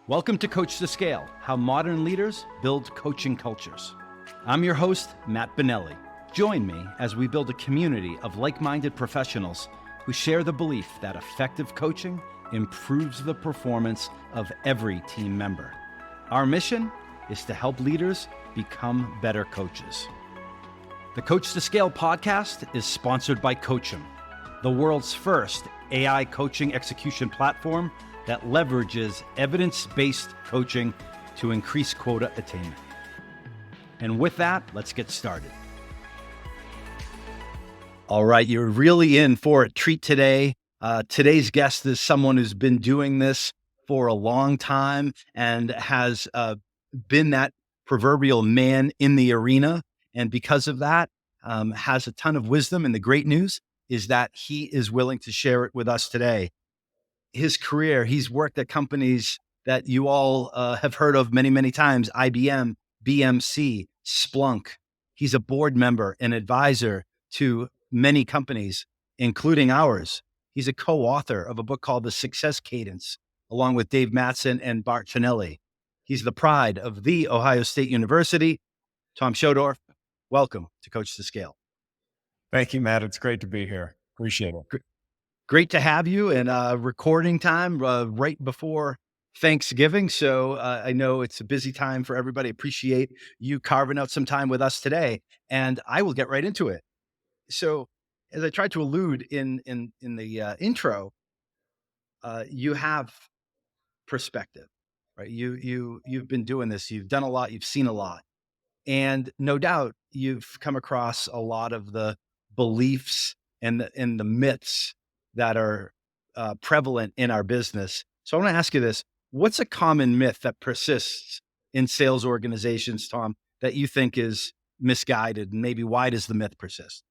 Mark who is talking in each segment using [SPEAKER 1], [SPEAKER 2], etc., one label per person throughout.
[SPEAKER 1] Welcome to Coach2Scale, how modern leaders build coaching cultures. I'm your host, Matt Benelli. Join me as we build a community of like-minded professionals who share the belief that effective coaching improves the performance of every team member. Our mission is to help leaders become better coaches. The Coach2Scale podcast is sponsored by Coachum, the world's first AI coaching execution platform that leverages evidence-based coaching to increase quota attainment. And with that, let's get started. All right, you're really in for a treat today. Today's guest is someone who's been doing this for a long time and has been that proverbial man in the arena. And because of that, has a ton of wisdom. And the great news is that he is willing to share it with us today. His career, he's worked at companies that you all have heard of many, many times: IBM, BMC, Splunk. He's a board member and advisor to many companies, including ours. He's a co-author of a book called The Success Cadence, along with Dave Mattson and Bart Finelli. He's the pride of The Ohio State University. Tom Schodorf, welcome to Coach2Scale.
[SPEAKER 2] Thank you, Matt. It's great to be here. Appreciate it.
[SPEAKER 1] Great to have you, and recording time right before Thanksgiving. So I know it's a busy time for everybody. Appreciate you carving out some time with us today, and I will get right into it. So, as I tried to allude in the intro, you have perspective, right? You've been doing this. You've done a lot. You've seen a lot, and no doubt you've come across a lot of the beliefs and the myths that are prevalent in our business. So I want to ask you this: what's a common myth that persists in sales organizations, Tom, that you think is misguided, and maybe why does the myth persist?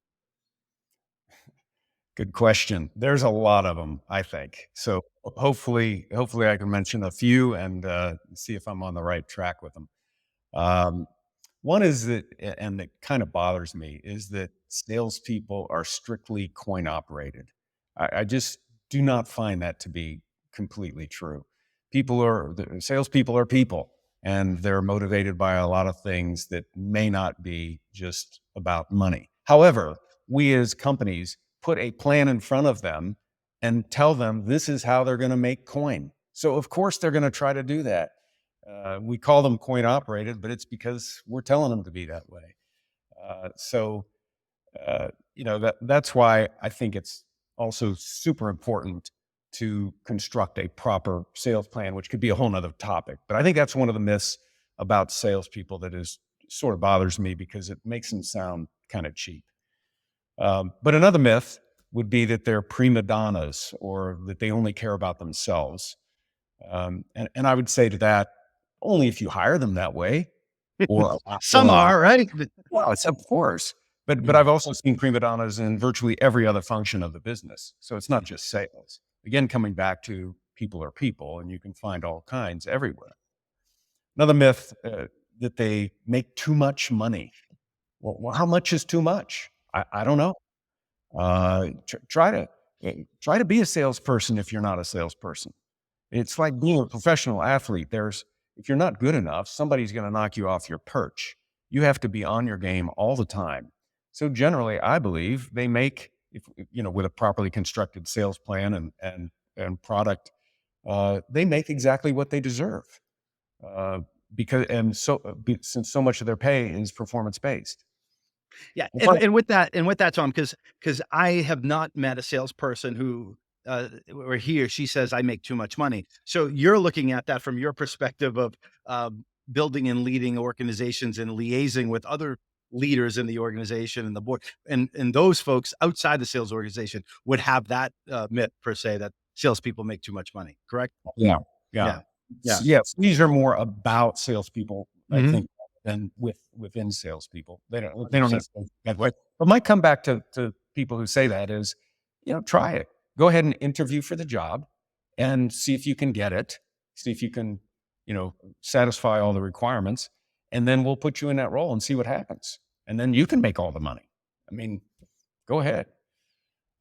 [SPEAKER 2] Good question. There's a lot of them, I think. So hopefully I can mention a few and see if I'm on the right track with them. One is that, and it kind of bothers me, is that salespeople are strictly coin operated. I just do not find that to be completely true. Salespeople are people, and they're motivated by a lot of things that may not be just about money. However, we as companies put a plan in front of them and tell them this is how they're going to make coin. So of course they're going to try to do that. We call them coin operated, but it's because we're telling them to be that way. That's why I think it's also super important to construct a proper sales plan, which could be a whole nother topic. But I think that's one of the myths about salespeople that is sort of bothers me because it makes them sound kind of cheap. But another myth would be that they're prima donnas or that they only care about themselves. And I would say to that, only if you hire them that way. Or
[SPEAKER 1] Some are, right?
[SPEAKER 2] Well, it's of course. But I've also seen prima donnas in virtually every other function of the business. So it's not just sales. Again, coming back to people are people, and you can find all kinds everywhere. Another myth that they make too much money. Well, how much is too much? I don't know. Try to be a salesperson if you're not a salesperson. It's like being a professional athlete. If you're not good enough, somebody's going to knock you off your perch. You have to be on your game all the time. So generally, I believe they make, with a properly constructed sales plan and product, they make exactly what they deserve. Since so much of their pay is performance based.
[SPEAKER 1] Yeah, and with that, Tom, because I have not met a salesperson who, or he or she says I make too much money. So you're looking at that from your perspective of building and leading organizations and liaising with other leaders in the organization and the board, and those folks outside the sales organization would have that myth per se that salespeople make too much money. Correct?
[SPEAKER 2] Yeah. These are more about salespeople, I think, than within salespeople. They don't necessarily that way. But might come back to people who say that is, try it. Go ahead and interview for the job and see if you can get it. See if you can, satisfy all the requirements, and then we'll put you in that role and see what happens. And then you can make all the money. I mean, go ahead.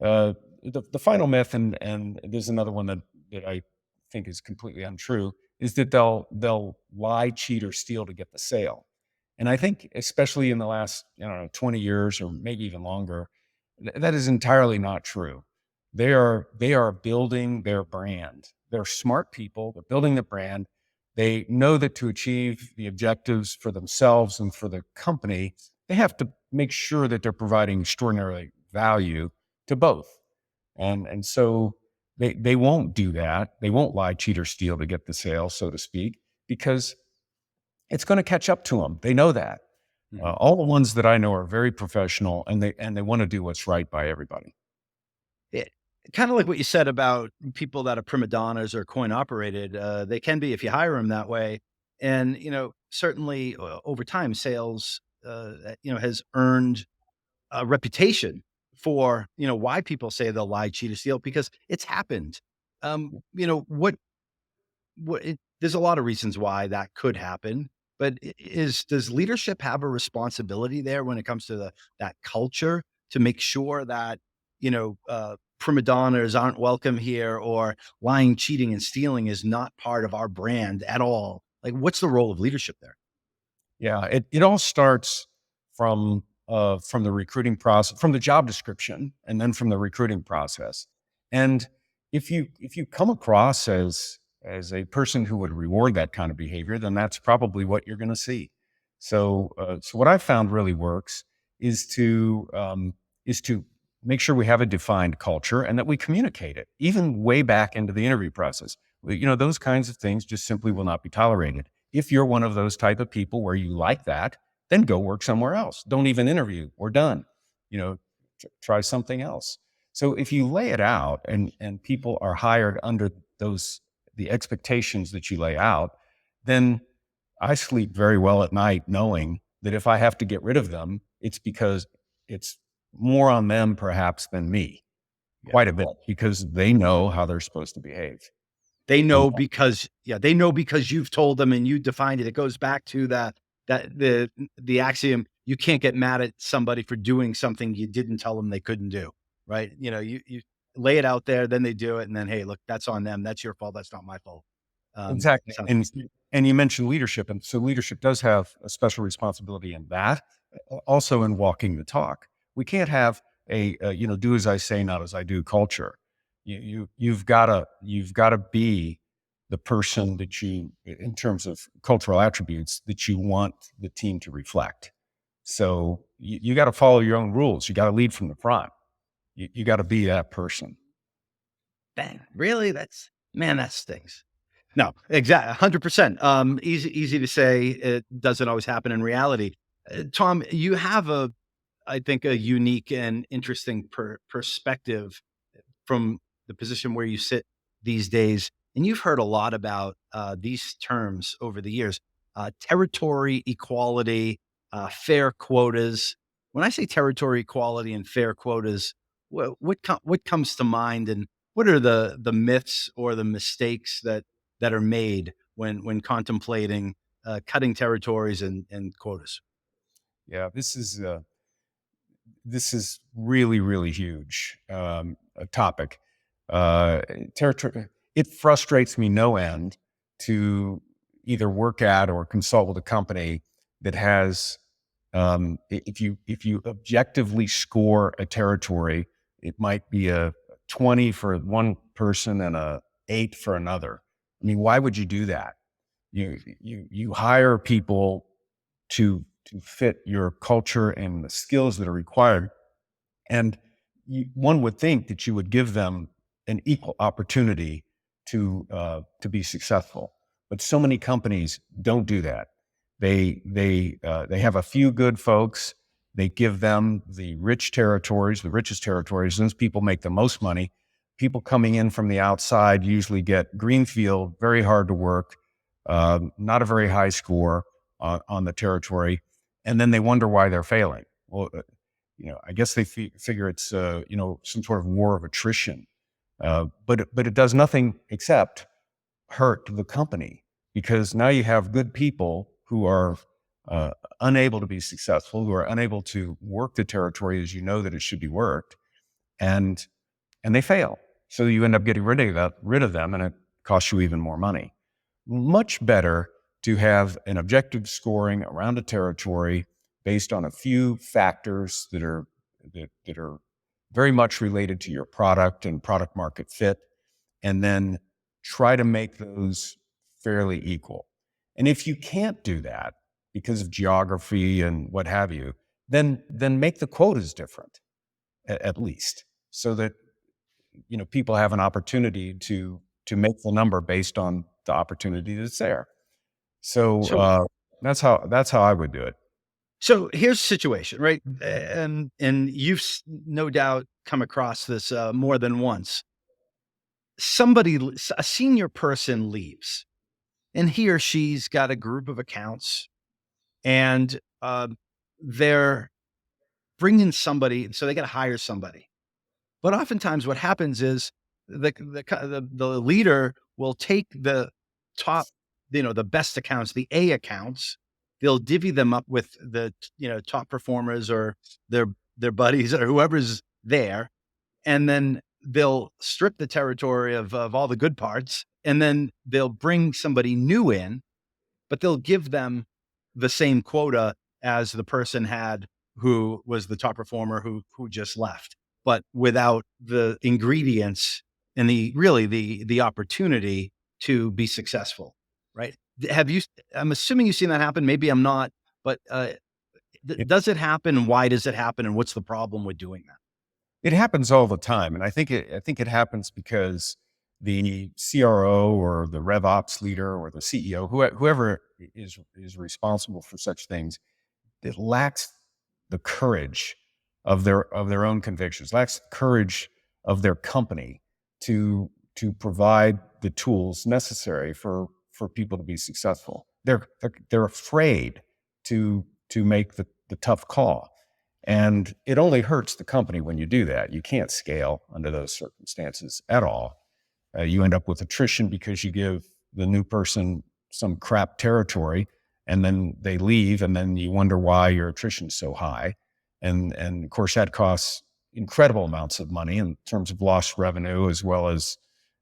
[SPEAKER 2] The final myth, and there's another one that I think is completely untrue, is that they'll lie, cheat, or steal to get the sale. And I think, especially in the last, 20 years or maybe even longer, that is entirely not true. They are building their brand. They're smart people. They're building the brand. They know that to achieve the objectives for themselves and for the company, they have to make sure that they're providing extraordinary value to both. And so they won't do that. They won't lie, cheat, or steal to get the sale, so to speak, because it's going to catch up to them. They know that.
[SPEAKER 1] Mhm.
[SPEAKER 2] All the ones that I know are very professional, and they want to do what's right by everybody.
[SPEAKER 1] It kind of like what you said about people that are prima donnas or coin operated, they can be if you hire them that way. And, certainly over time, sales, has earned a reputation for, why people say they'll lie, cheat, or steal because it's happened. There's a lot of reasons why that could happen, but does leadership have a responsibility there when it comes to that culture to make sure that prima donnas aren't welcome here or lying, cheating, and stealing is not part of our brand at all? Like, what's the role of leadership there?
[SPEAKER 2] Yeah, it all starts from the recruiting process, from the job description, and then from the recruiting process. And if you come across as a person who would reward that kind of behavior, then that's probably what you're going to see. So what I found really works is to make sure we have a defined culture and that we communicate it, even way back into the interview process. Those kinds of things just simply will not be tolerated. If you're one of those type of people where you like that, then go work somewhere else. Don't even interview. We're done. You know, try something else. So if you lay it out and people are hired under those the expectations that you lay out, then I sleep very well at night knowing that if I have to get rid of them, it's because it's more on them perhaps than me,
[SPEAKER 1] Yeah.
[SPEAKER 2] quite a bit, because they know how they're supposed to behave.
[SPEAKER 1] They
[SPEAKER 2] And
[SPEAKER 1] know because they know because you've told them and you defined it. It goes back to the axiom, you can't get mad at somebody for doing something you didn't tell them they couldn't do, right? You lay it out there, then they do it, and then, "Hey, look, that's on them. That's your fault. That's not my fault."
[SPEAKER 2] exactly.
[SPEAKER 1] Sounds
[SPEAKER 2] And you mentioned leadership, and so leadership does have a special responsibility in that, also in walking the talk. We can't have a do as I say, not as I do culture. You've gotta be the person that you, in terms of cultural attributes, that you want the team to reflect. So you got to follow your own rules. You got to lead from the front. You got to be that person.
[SPEAKER 1] Bang. Really? That stings. No, exactly, 100%. Easy to say. It doesn't always happen in reality. Tom, you have I think, a unique and interesting perspective from the position where you sit these days. And you've heard a lot about these terms over the years: territory equality, fair quotas. When I say territory equality and fair quotas, what comes to mind, and what are the myths or the mistakes that are made when contemplating cutting territories and quotas?
[SPEAKER 2] Yeah, this is really, really huge, a topic. Uh, territory. It frustrates me no end to either work at or consult with a company that has. If you objectively score a territory, it might be a 20 for one person and a 8 for another. I mean, why would you do that? You hire people to fit your culture and the skills that are required, and one would think that you would give them an equal opportunity to be successful. But so many companies don't do that. They have a few good folks. They give them the rich territories, the richest territories. Those people make the most money. People coming in from the outside usually get greenfield, very hard to work, not a very high score on the territory, and then they wonder why they're failing. Well, I guess they figure it's some sort of war of attrition, but it does nothing except hurt the company, because now you have good people who are uh, unable to be successful, who are unable to work the territory as you know that it should be worked, and and they fail. So you end up getting rid of them, and cost you even more money. Much better to have an objective scoring around a territory based on a few factors that are very much related to your product and product market fit, and then try to make those fairly equal. And if you can't do that because of geography and what have you, then make the quotas different at least, so that people have an opportunity to make the number based on the opportunity that's there. So
[SPEAKER 1] So
[SPEAKER 2] that's how I would do it.
[SPEAKER 1] so here's the situation, right? And you've no doubt come across this more than once. A senior person leaves, and he or she's got a group of accounts, and they're bringing somebody, so they got to hire somebody. But oftentimes, what happens is the leader will take the top, the best accounts, the A accounts. They'll divvy them up with the top performers or their their buddies or whoever's there, and then they'll strip the territory of all the good parts, and then they'll bring somebody new in, but they'll give them the same quota as the person had who was the top performer who just left, but without the ingredients and the opportunity to be successful, right? Have you I'm assuming you've seen that happen, maybe I'm not, but,
[SPEAKER 2] It,
[SPEAKER 1] does it happen? Why does it happen? And what's the problem with doing that?
[SPEAKER 2] it happens all the time, and I think it happens because the CRO or the RevOps leader or the CEO, whoever is responsible for such things, that lacks the courage of their own convictions, lacks the courage of their company to provide the tools necessary for people to be successful. They're afraid to make the tough call. And it only hurts the company when you do that. You can't scale under those circumstances at all. You end up with attrition because you give the new person some crap territory, and then they leave, and then you wonder why your attrition is so high. And of course, that costs incredible amounts of money in terms of lost revenue, as well as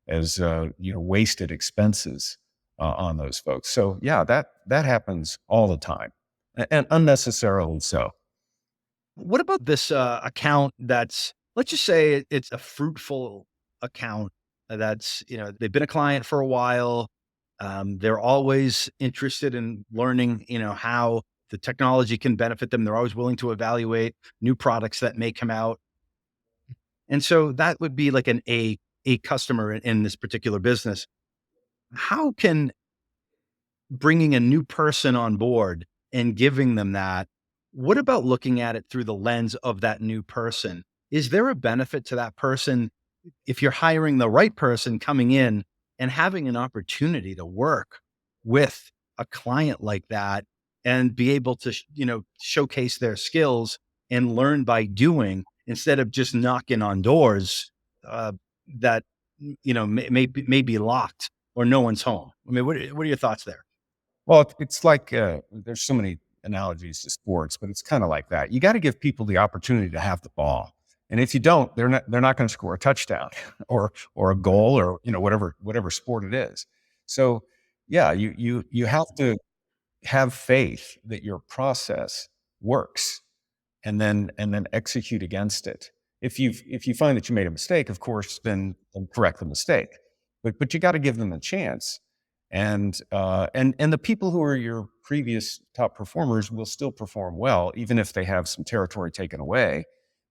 [SPEAKER 2] wasted expenses on those folks. So yeah, that happens all the time, and unnecessarily so.
[SPEAKER 1] What about this account that's, let's just say it's a fruitful account that's, they've been a client for a while. They're always interested in learning, how the technology can benefit them. They're always willing to evaluate new products that may come out. And so that would be like a customer in this particular business. How can bringing a new person on board and giving them that, what about looking at it through the lens of that new person? Is there a benefit to that person if you're hiring the right person coming in and having an opportunity to work with a client like that and be able to, showcase their skills and learn by doing instead of just knocking on doors that, may be locked or no one's home? I mean, what are your thoughts there?
[SPEAKER 2] Well, it's like there's so many analogies to sports, but it's kind of like that. You got to give people the opportunity to have the ball, and if you don't, they're not going to score a touchdown or a goal, or whatever sport it is. So yeah, you have to have faith that your process works, and then execute against it. If you find that you made a mistake, of course, then correct the mistake. But you got to give them a chance. And the people who are your previous top performers will still perform well, even if they have some territory taken away,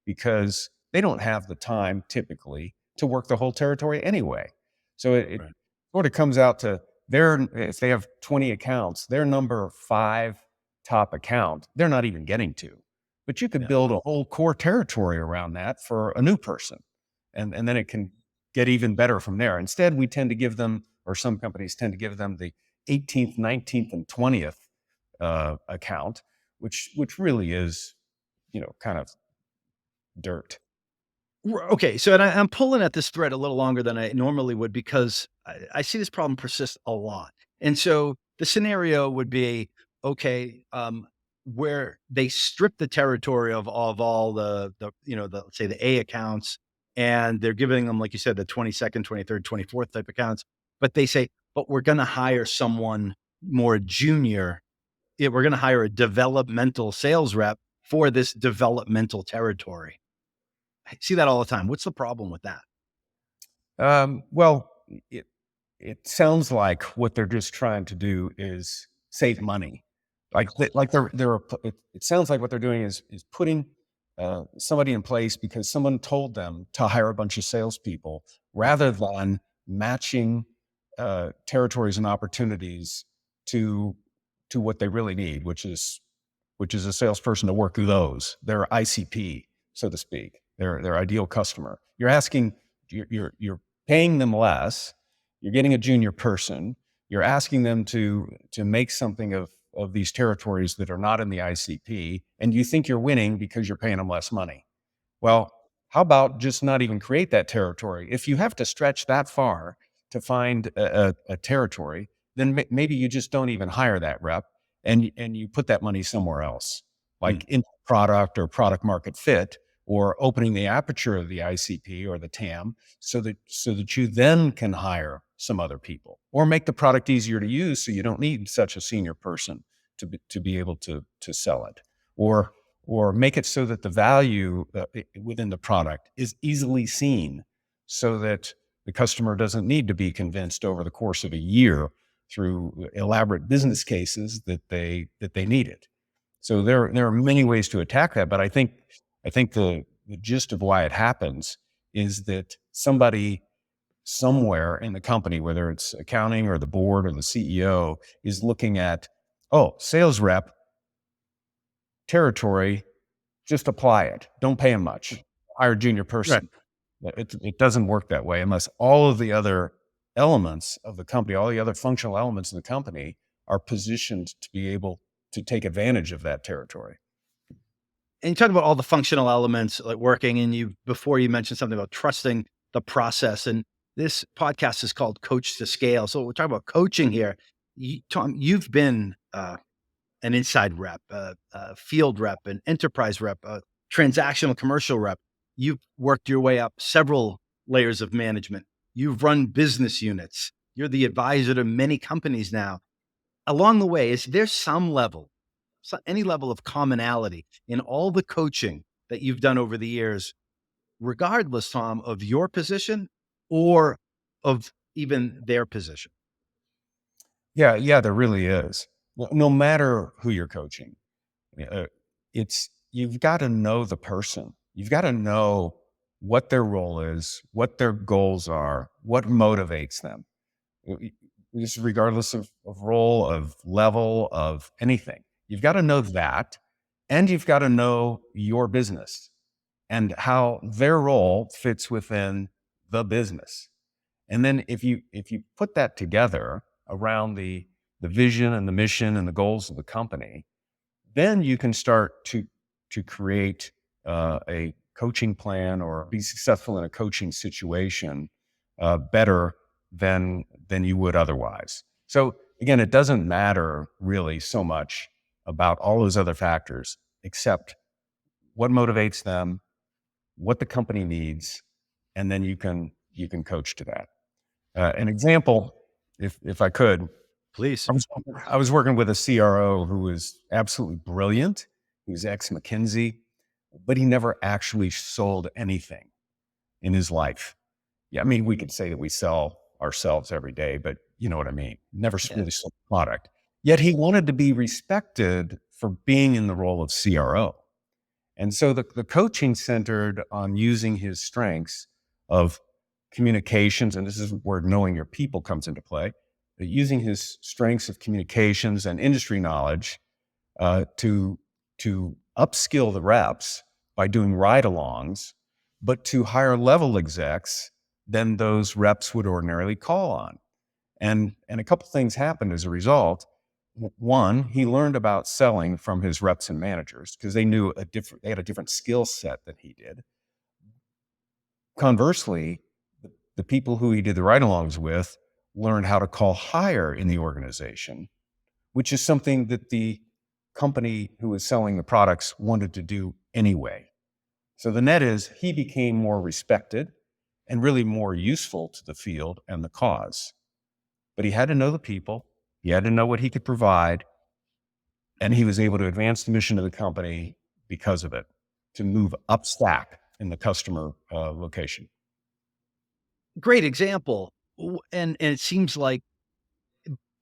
[SPEAKER 2] because they don't have the time typically to work the whole territory anyway. So it
[SPEAKER 1] Right.
[SPEAKER 2] sort of comes out to if they have 20 accounts, their number 5 top account, they're not even getting to. But you could
[SPEAKER 1] Yeah.
[SPEAKER 2] build a whole core territory around that for a new person. And then it can get even better from there. Instead, we tend to give them, or some companies tend to give them, the 18th, 19th, and 20th account, which really is, kind of dirt.
[SPEAKER 1] Okay, so and I'm pulling at this thread a little longer than I normally would because I see this problem persist a lot. And so the scenario would be okay, where they strip the territory of all the let's say the A accounts, and they're giving them, like you said, the 22nd, 23rd, 24th type accounts. but they say, but we're going to hire someone more junior. We're going to hire a developmental sales rep for this developmental territory. I see that all the time. What's the problem with that?
[SPEAKER 2] Well, it it sounds like what they're just trying to do is save money. Like it sounds like what they're doing is putting somebody in place because someone told them to hire a bunch of salespeople rather than matching territories and opportunities to what they really need, which is a salesperson to work those, their ICP, so to speak, their ideal customer. You're paying them less, you're getting a junior person, you're asking them to make something of these territories that are not in the ICP, and you think you're winning because you're paying them less money. Well, how about just not even create that territory? If you have to stretch that far to find a territory, then maybe you just don't even hire that rep and you put that money somewhere else,
[SPEAKER 1] Mm.
[SPEAKER 2] like in product or product market fit, or opening the aperture of the ICP or the TAM so that you then can hire some other people or make the product easier to use so you don't need such a senior person to be able to sell it, or make it so that the value within the product is easily seen so that the customer doesn't need to be convinced over the course of a year through elaborate business cases that they need it. So there are many ways to attack that, but I think the gist of why it happens is that somebody somewhere in the company, whether it's accounting or the board or the CEO, is looking at, oh, sales rep territory, just apply it. Don't pay them much. Hire a junior
[SPEAKER 1] Right.
[SPEAKER 2] person. It doesn't work that way unless all of the other elements of the company, all the other functional elements of the company are positioned to be able to take advantage of that territory.
[SPEAKER 1] And you talk about all the functional elements like working, and before you mentioned something about trusting the process. And this podcast is called Coach2Scale. So we're talking about coaching here. Tom, you've been an inside rep, a field rep, an enterprise rep, a transactional commercial rep. You've worked your way up several layers of management. You've run business units. You're the advisor to many companies now. Along the way, is there any level of commonality in all the coaching that you've done over the years, regardless, Tom, of your position or of even their position?
[SPEAKER 2] Yeah, there really is. No matter who you're coaching, uh, it's you've got to know the person. You've got to know what their role is, what their goals are, what motivates them. Just regardless of role, of level, of anything. You've got to know that, and you've got to know your business and how their role fits within the business. And then if you put that together around the vision and the mission and the goals of the company, then you can start to create a coaching plan or be successful in a coaching situation better than you would otherwise. So again, it doesn't matter really so much about all those other factors, except what motivates them, what the company needs, and then you can coach to that. An example, if I could,
[SPEAKER 1] Please.
[SPEAKER 2] I was working with a CRO who was absolutely brilliant. He was ex McKinsey, but he never actually sold anything in his life. Yeah, I mean, we could say that we sell ourselves every day, but you know what I mean. Never
[SPEAKER 1] Yeah.
[SPEAKER 2] really sold a product. Yet he wanted to be respected for being in the role of CRO. And so the coaching centered on using his strengths of communications, and this is where knowing your people comes into play, but using his strengths of communications and industry knowledge to upskill the reps by doing ride-alongs, but to higher level execs than those reps would ordinarily call on. And a couple things happened as a result. One, he learned about selling from his reps and managers because they had a different skill set than he did. Conversely, the people who he did the ride-alongs with learned how to call higher in the organization, which is something that the company who was selling the products wanted to do anyway. So the net is he became more respected and really more useful to the field and the cause. but he had to know the people. He had to know what he could provide, and he was able to advance the mission of the company because of it, to move up stack in the customer location.
[SPEAKER 1] Great example. And it seems like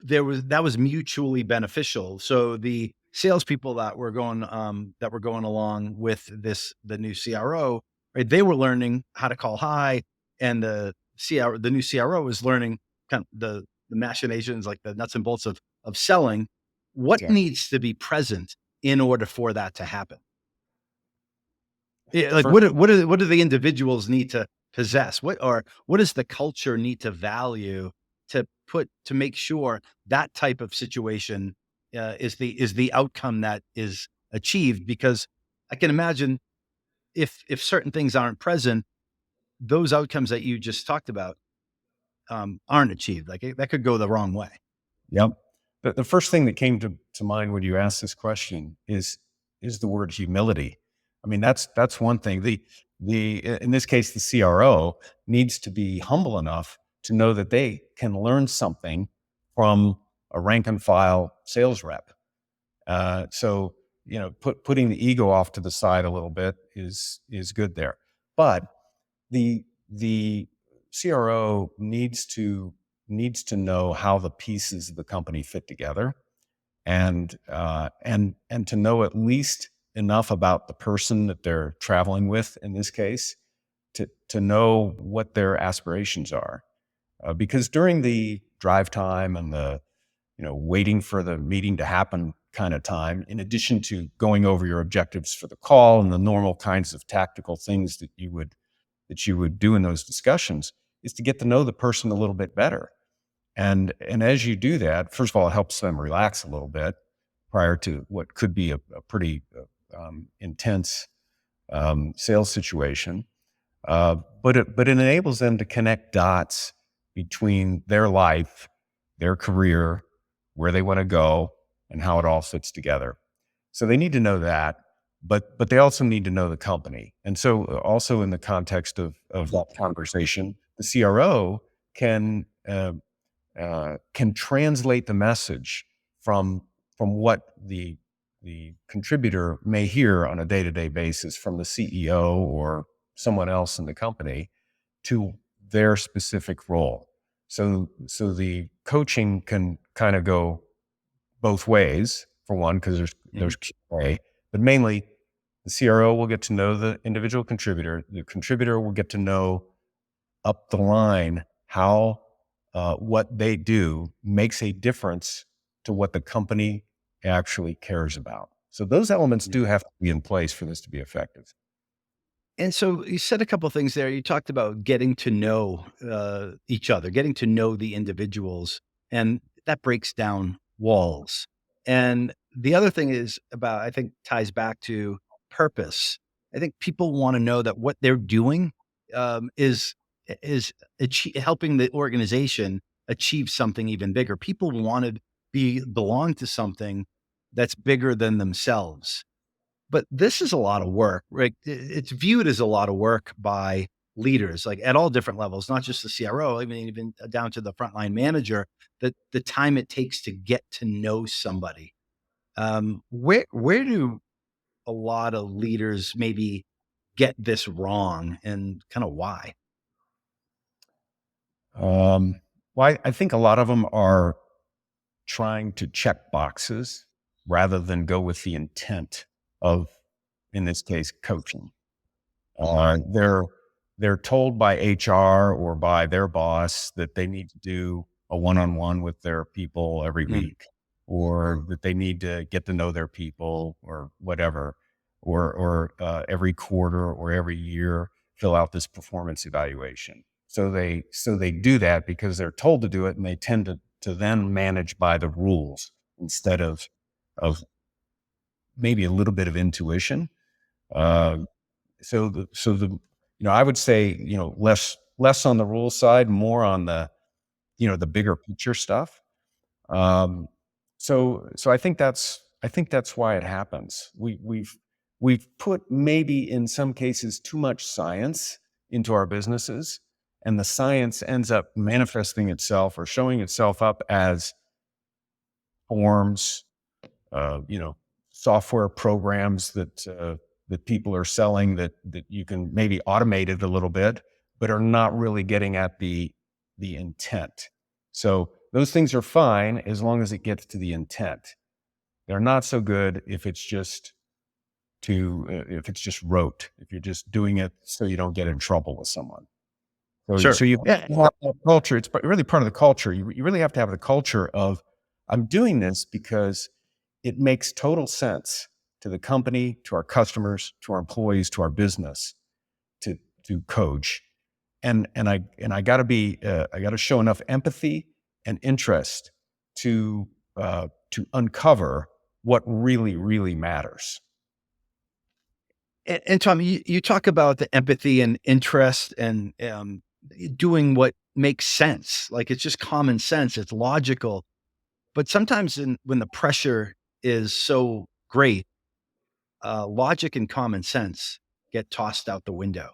[SPEAKER 1] that was mutually beneficial. So the salespeople that were going along with the new CRO, right? They were learning how to call high, and the new CRO is learning kind of the machinations, like the nuts and bolts of selling. What
[SPEAKER 2] Yeah.
[SPEAKER 1] needs to be present in order for that to happen? Yeah, like
[SPEAKER 2] First,
[SPEAKER 1] what do the individuals need to possess? What does the culture need to value to make sure that type of situation is the outcome that is achieved? Because I can imagine if certain things aren't present, those outcomes that you just talked about aren't achieved. Like that could go the wrong way.
[SPEAKER 2] yep. The first thing that came to mind when you asked this question is the word humility. I mean, that's one thing. In this case, the CRO needs to be humble enough to know that they can learn something from a rank and file sales rep. So putting the ego off to the side a little bit is good there. But the CRO needs to know how the pieces of the company fit together, and to know at least enough about the person that they're traveling with in this case, to know what their aspirations are. Because during the drive time and the waiting for the meeting to happen kind of time, in addition to going over your objectives for the call and the normal kinds of tactical things that you would do in those discussions, is to get to know the person a little bit better. And as you do that, first of all, it helps them relax a little bit prior to what could be a pretty intense sales situation. But it enables them to connect dots between their life, their career, where they want to go, and how it all fits together. So they need to know that, but they also need to know the company. And so also in the context of that conversation, the CRO can translate the message from what the contributor may hear on a day-to-day basis from the CEO or someone else in the company to their specific role. So the coaching can kind of go both ways, for one, because there's
[SPEAKER 1] Mhm.
[SPEAKER 2] QA, but mainly the CRO will get to know the individual contributor. The contributor will get to know up the line how what they do makes a difference to what the company actually cares about. So those elements do have to be in place for this to be effective.
[SPEAKER 1] And so you said a couple things there. You talked about getting to know each other, getting to know the individuals, and that breaks down walls. And the other thing is about, I think, ties back to purpose. I think people want to know that what they're doing is helping the organization achieve something even bigger. People want to belong to something that's bigger than themselves. But this is a lot of work, right? It's viewed as a lot of work by leaders, like, at all different levels, not just the CRO, I mean, even down to the frontline manager, that the time it takes to get to know somebody. Where do a lot of leaders maybe get this wrong, and kinda why?
[SPEAKER 2] Well, I think a lot of them are trying to check boxes rather than go with the intent of, in this case, coaching. They're told by HR or by their boss that they need to do a one-on-one with their people every
[SPEAKER 1] Mm,
[SPEAKER 2] week, or that they need to get to know their people, or whatever, or every quarter or every year fill out this performance evaluation. So they do that because they're told to do it, and they tend to then manage by the rules instead of maybe a little bit of intuition. Uh, I would say, less on the rule side, more on the bigger picture stuff. Um, so I think that's why it happens. We've put maybe in some cases too much science into our businesses, and the science ends up manifesting itself or showing itself up as forms, you know, software programs that people are selling that you can maybe automate it a little bit, but are not really getting at the intent. So those things are fine as long as it gets to the intent. They're not so good if it's just if it's just rote, if you're just doing it so you don't get in trouble with someone. So
[SPEAKER 1] Sure.
[SPEAKER 2] you have that culture. It's really part of the culture. You really have to have the culture of, I'm doing this because it makes total sense to the company, to our customers, to our employees, to our business, to coach. And I got to I got to show enough empathy and interest to uncover what really matters.
[SPEAKER 1] And Tom, you talk about the empathy and interest and doing what makes sense. Like it's just common sense, it's logical. But sometimes when the pressure is so great, logic and common sense get tossed out the window.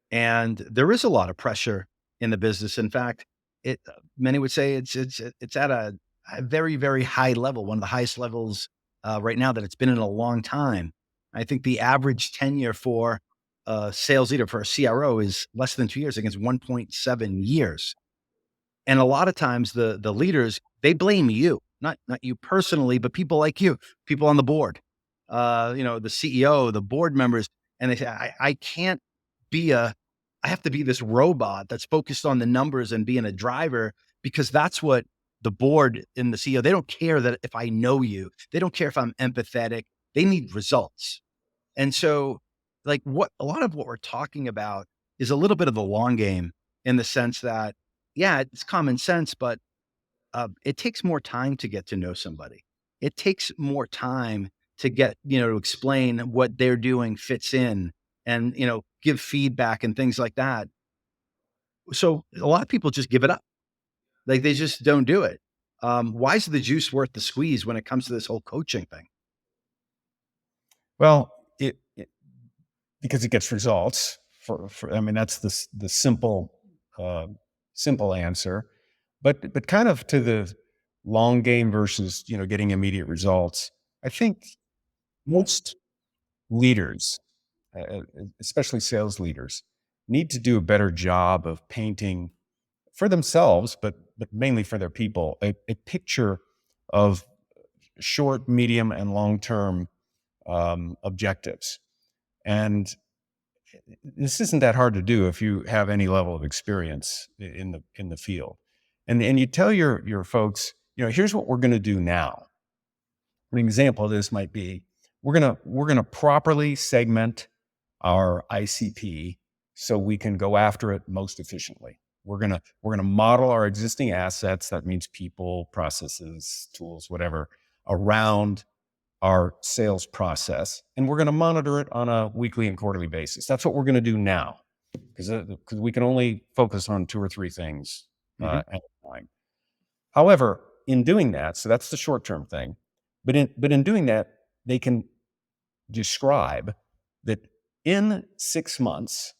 [SPEAKER 1] And there is a lot of pressure in the business. In fact, many would say it's at a very high level, one of the highest levels right now that it's been in a long time. I think the average tenure for a sales leader for a CRO is less than 2 years against 1.7 years. And a lot of times the leaders, they blame you, not you personally, but people like you, people on the board, the CEO, the board members, and they say, I can't be I have to be this robot that's focused on the numbers and being a driver because that's what the board and the CEO, they don't care that if I know you, they don't care if I'm empathetic. They need results. And so, like, what a lot of what we're talking about is a little bit of the long game in the sense that, yeah, it's common sense, but it takes more time to get to know somebody. It takes more time to get, to explain what they're doing fits in and, give feedback and things like that. So a lot of people just give it up. Like they just don't do it. Why is the juice worth the squeeze when it comes to this whole coaching thing?
[SPEAKER 2] Well, because it gets results. I mean, that's the uh, simple answer. But kind of to the long game versus getting immediate results. I think most leaders, especially sales leaders, need to do a better job of painting for themselves, but mainly for their people, a picture of short, medium, and long term objectives. And this isn't that hard to do if you have any level of experience in the field. And you tell your folks, here's what we're going to do now. An example of this might be we're gonna properly segment our ICP so we can go after it most efficiently. We're gonna model our existing assets. That means people, processes, tools, whatever, around our sales process, and we're going to monitor it on a weekly and quarterly basis. That's what we're going to do now, because we can only focus on two or three things
[SPEAKER 1] Hmm.
[SPEAKER 2] at a time. However, in doing that, so that's the short term thing, but in doing that, they can describe that in 6 months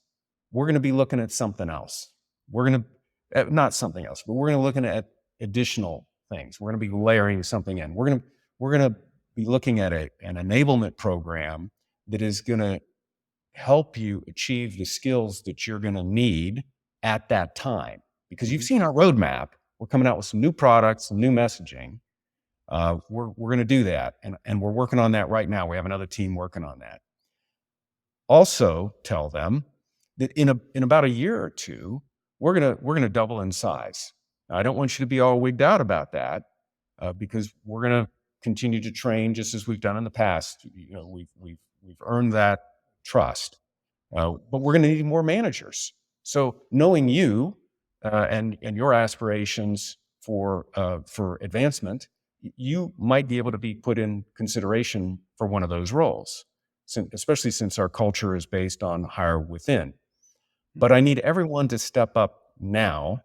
[SPEAKER 2] we're going to be looking at something else. We're going to not something else, but we're going to looking at additional things. We're going to be layering something in. We're going to be looking at an enablement program that is going to help you achieve the skills that you're going to need at that time. Because you've
[SPEAKER 1] Hmm.
[SPEAKER 2] seen our roadmap. We're coming out with some new products, some new messaging. We're going to do that, and we're working on that right now. We have another team working on that. Also, tell them that in about a year or two, we're gonna double in size. Now, I don't want you to be all wigged out about that, because we're gonna continue to train just as we've done in the past. We've earned that trust, but we're gonna need more managers. So knowing you and your aspirations for advancement, you might be able to be put in consideration for one of those roles, especially since our culture is based on hire within. But I need everyone to step up now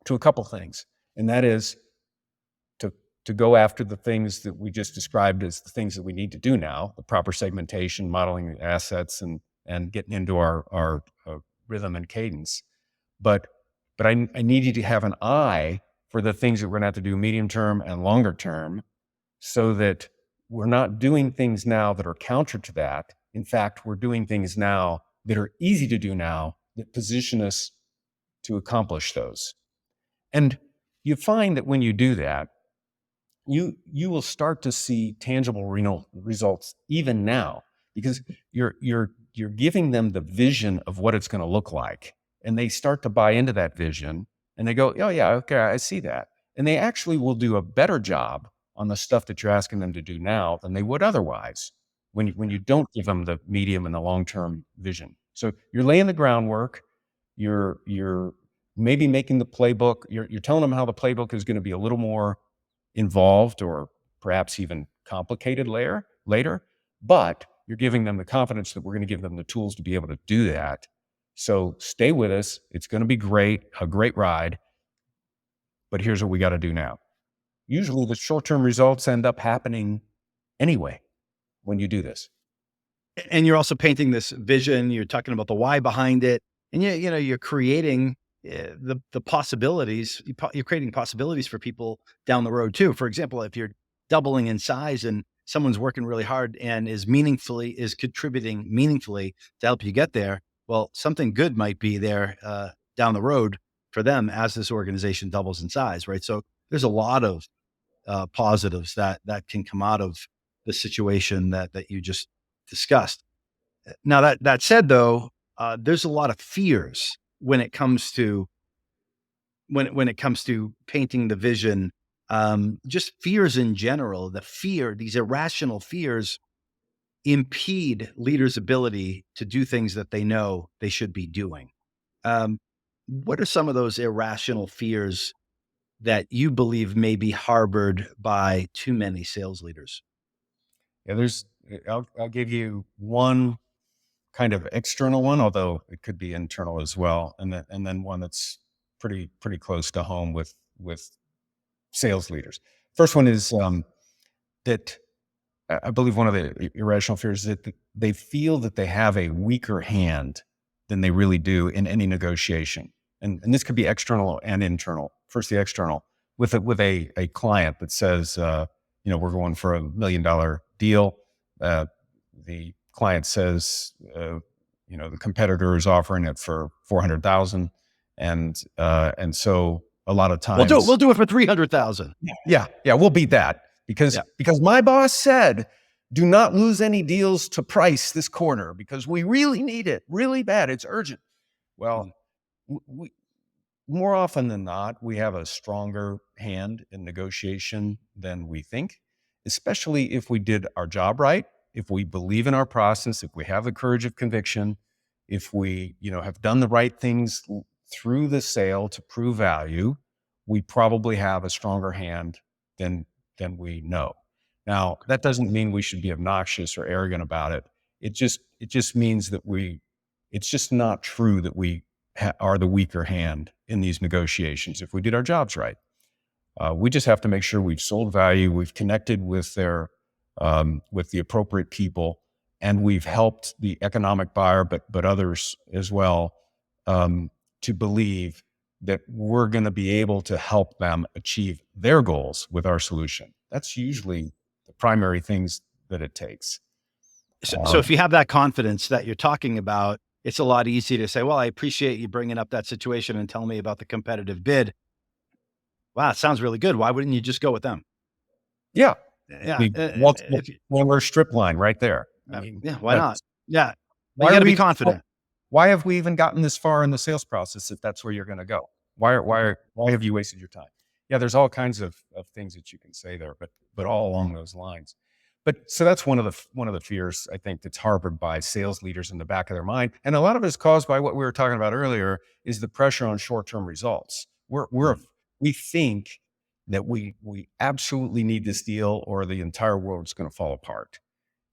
[SPEAKER 2] to a couple things, and that is to to go after the things that we just described as the things that we need to do now: the proper segmentation, modeling the assets, and getting into our rhythm and cadence. but I need you to have an eye for the things that we're going to have to do medium term and longer term, so that we're not doing things now that are counter to that. In fact, we're doing things now that are easy to do now that position us to accomplish those. And you find that when you do that, you will start to see tangible renal results even now, because you're giving them the vision of what it's going to look like, and they start to buy into that vision, and they go, oh yeah, okay, I see that, and they actually will do a better job on the stuff that you're asking them to do now than they would otherwise, when you don't give them the medium and the long term vision. So you're laying the groundwork, you're maybe making the playbook, you're telling them how the playbook is going to be a little more involved or perhaps even complicated later, but you're giving them the confidence that we're going to give them the tools to be able to do that. So stay with us. It's going to be great, a great ride, but here's what we got to do now. Usually the short-term results end up happening anyway when you do this.
[SPEAKER 1] And you're also painting this vision. You're talking about the why behind it, and you're creating the possibilities. You're creating possibilities for people down the road too. For example, if you're doubling in size and someone's working really hard and is contributing meaningfully to help you get there, well, something good might be there down the road for them as this organization doubles in size, right? So there's a lot of positives that can come out of the situation that you just discussed. Now that said, though, there's a lot of fears when it comes to when it comes to painting the vision. Just fears in general. These irrational fears impede leaders' ability to do things that they know they should be doing. Um, what are some of those irrational fears that you believe may be harbored by too many sales leaders?
[SPEAKER 2] Yeah, I'll give you one kind of external one, although it could be internal as well, and then one that's pretty close to home with sales leaders. First one is that I believe one of the irrational fears is that they feel that they have a weaker hand than they really do in any negotiation, and this could be external and internal. First, the external with a client that says, we're going for $1 million deal. The client says, the competitor is offering it for 400,000, and so a lot of
[SPEAKER 1] We'll
[SPEAKER 2] times,
[SPEAKER 1] do it for 300,000.
[SPEAKER 2] yeah, we'll beat that
[SPEAKER 1] Yeah.
[SPEAKER 2] because my boss said, do not lose any deals to price this quarter because we really need it really bad. It's urgent. Well, we, more often than not, we have a stronger hand in negotiation than we think, especially if we did our job right, if we believe in our process, if we have the courage of conviction, if we, have done the right things through the sale to prove value, we probably have a stronger hand than we know. Now, that doesn't mean we should be obnoxious or arrogant about it. It just means that it's just not true that we are the weaker hand in these negotiations if we did our jobs right. We just have to make sure we've sold value, we've connected with with the appropriate people, and we've helped the economic buyer, but others as well, to believe that we're going to be able to help them achieve their goals with our solution. That's usually the primary things that it takes.
[SPEAKER 1] So if you have that confidence that you're talking about, it's a lot easier to say, well, I appreciate you bringing up that situation and telling me about the competitive bid. Wow, it sounds really good. Why wouldn't you just go with them?
[SPEAKER 2] Yeah,
[SPEAKER 1] Yeah.
[SPEAKER 2] the multiple one strip line right there. I mean,
[SPEAKER 1] Yeah. Why not? Yeah. But you
[SPEAKER 2] why
[SPEAKER 1] got
[SPEAKER 2] are
[SPEAKER 1] to be
[SPEAKER 2] we?
[SPEAKER 1] confident.
[SPEAKER 2] Why have we even gotten this far in the sales process if that's where you're going to go? Why have you wasted your time? Yeah, there's all kinds of things that you can say there, but all along those lines. But so that's one of the fears I think that's harbored by sales leaders in the back of their mind, and a lot of it is caused by what we were talking about earlier, is the pressure on short-term results. We think that we absolutely need this deal, or the entire world's going to fall apart,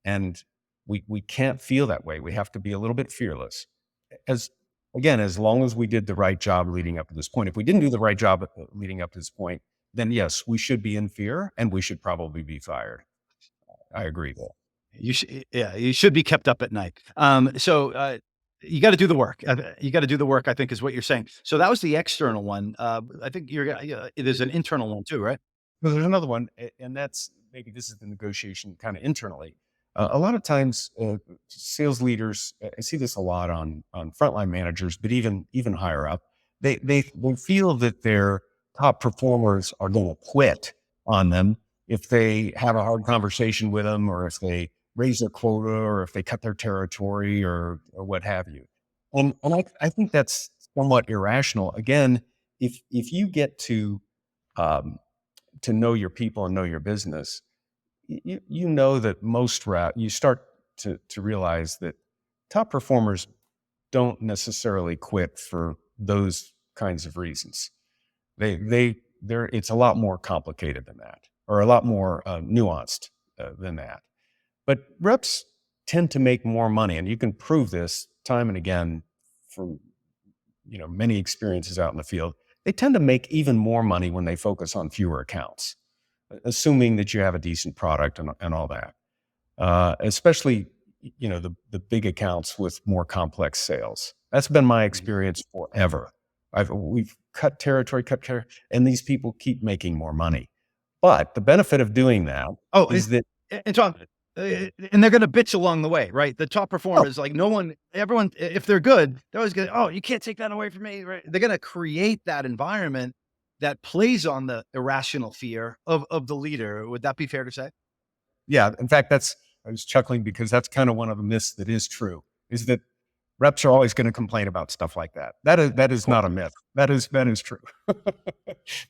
[SPEAKER 2] and we can't feel that way. We have to be a little bit fearless. As Again, as long as we did the right job leading up to this point. If we didn't do the right job leading up to this point, then yes, we should be in fear and we should probably be fired. I agree.
[SPEAKER 1] You should be kept up at night. You got to do the work. You got to do the work, I think, is what you're saying. So that was the external one. I think there's an internal one too, right?
[SPEAKER 2] Well, there's another one, and that's maybe this is the negotiation kind of internally. A lot of times, sales leaders, I see this a lot on frontline managers, but even higher up, they feel that their top performers are going to quit on them if they have a hard conversation with them, or if they raise their quota, or if they cut their territory, or what have you. And I think that's somewhat irrational. Again, if you get um, to know your people and know your business, you know that you start to realize that top performers don't necessarily quit for those kinds of reasons. They're it's a lot more complicated than that, or a lot more nuanced than that. But reps tend to make more money, and you can prove this time and again from many experiences out in the field. They tend to make even more money when they focus on fewer accounts, assuming that you have a decent product and all that. Especially, the big accounts with more complex sales. That's been my
[SPEAKER 1] Right.
[SPEAKER 2] experience forever. We've cut territory, and these people keep making more money. But the benefit of doing that
[SPEAKER 1] Oh,
[SPEAKER 2] is that
[SPEAKER 1] and Tom, and they're gonna bitch along the way, right? The top
[SPEAKER 2] oh
[SPEAKER 1] performers, like no one, everyone, if they're good, they're always gonna, oh, you can't take that away from me, right? They're gonna create that environment that plays on the irrational fear of the leader. Would that be fair to say?
[SPEAKER 2] yeah, in fact, I was chuckling because that's kind of one of the myths that is true, is that reps are always going to complain about stuff like that. That is
[SPEAKER 1] Cool.
[SPEAKER 2] not a myth. That is true.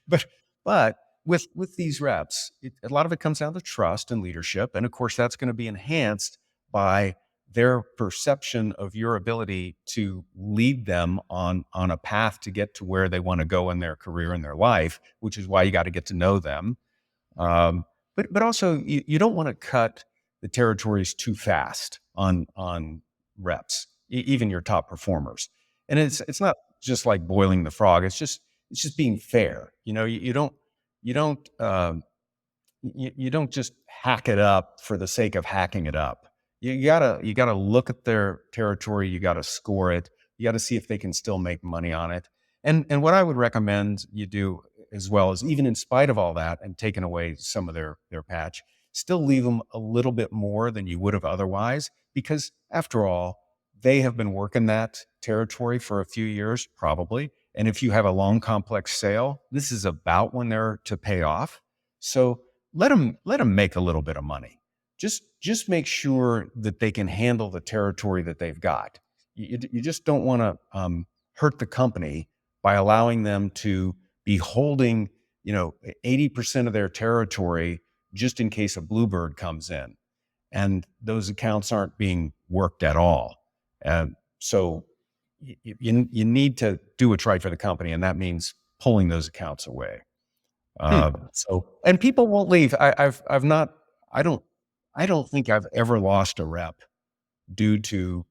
[SPEAKER 2] but but with these reps, a lot of it comes down to trust and leadership, and of course, that's going to be enhanced by their perception of your ability to lead them on a path to get to where they want to go in their career and their life, which is why you got to get to know them. Um, but also you don't want to cut the territories too fast on reps, even your top performers. And it's not just like boiling the frog. It's just being fair. You don't just hack it up for the sake of hacking it up. You gotta look at their territory. You gotta score it. You gotta see if they can still make money on it. And what I would recommend you do as well is, even in spite of all that and taking away some of their patch, still leave them a little bit more than you would have otherwise, because after all, they have been working that territory for a few years probably. And if you have a long complex sale, this is about when they're to pay off. So let them make a little bit of money. Just make sure that they can handle the territory that they've got. You just don't want to hurt the company by allowing them to be holding 80% of their territory just in case a bluebird comes in, and those accounts aren't being worked at all. So you need to do what's right for the company, and that means pulling those accounts away.
[SPEAKER 1] Hmm.
[SPEAKER 2] And people won't leave. I've not, I don't think I've ever lost a rep due to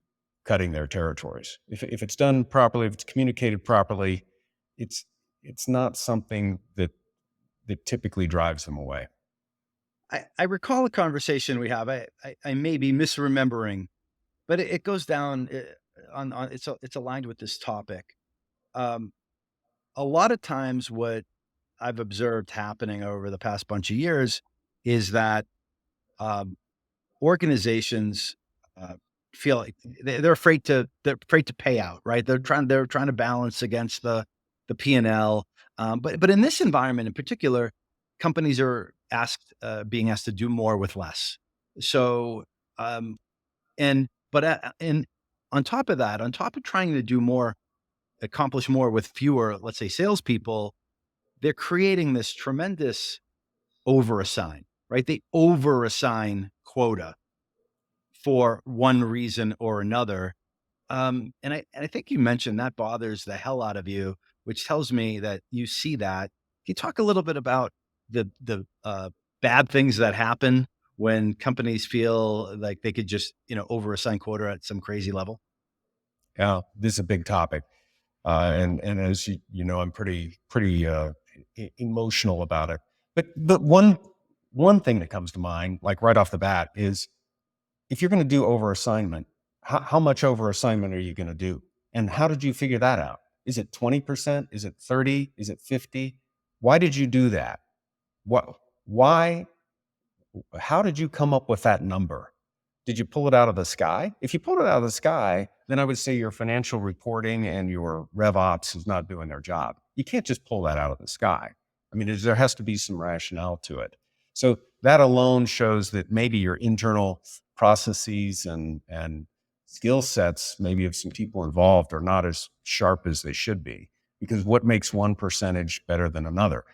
[SPEAKER 2] cutting their territories. If it's done properly, if it's communicated properly, it's, it's not something that typically drives them away.
[SPEAKER 1] I recall a conversation we have. I may be misremembering, but it goes down on it's aligned with this topic. Um, a lot of times, what I've observed happening over the past bunch of years is that um, organizations uh, feel like they're afraid to pay out, right? They're trying to balance against the P&L. But in this environment in particular, companies are being asked to do more with less. So um, and on top of that, on top of trying to do more, accomplish more with fewer, let's say, salespeople, they're creating this tremendous overassign, right? They overassign quota for one reason or another. And I think you mentioned that bothers the hell out of you, which tells me that you see that. Can you talk a little bit about the bad things that happen when companies feel like they could just overassign quota at some crazy level?
[SPEAKER 2] Yeah, this is a big topic. And as I'm pretty emotional about it. But one thing that comes to mind, like right off the bat, is if you're going to do over assignment, how much over assignment are you going to do? And how did you figure that out? Is it 20%? Is it 30? Is it 50? Why did you do that? What, why, how did you come up with that number? Did you pull it out of the sky? If you pulled it out of the sky, then I would say your financial reporting and your rev ops is not doing their job. You can't just pull that out of the sky. I mean, there has to be some rationale to it. So that alone shows that maybe your internal processes and skill sets, maybe of some people involved, are not as sharp as they should be. Because what makes one percentage better than another?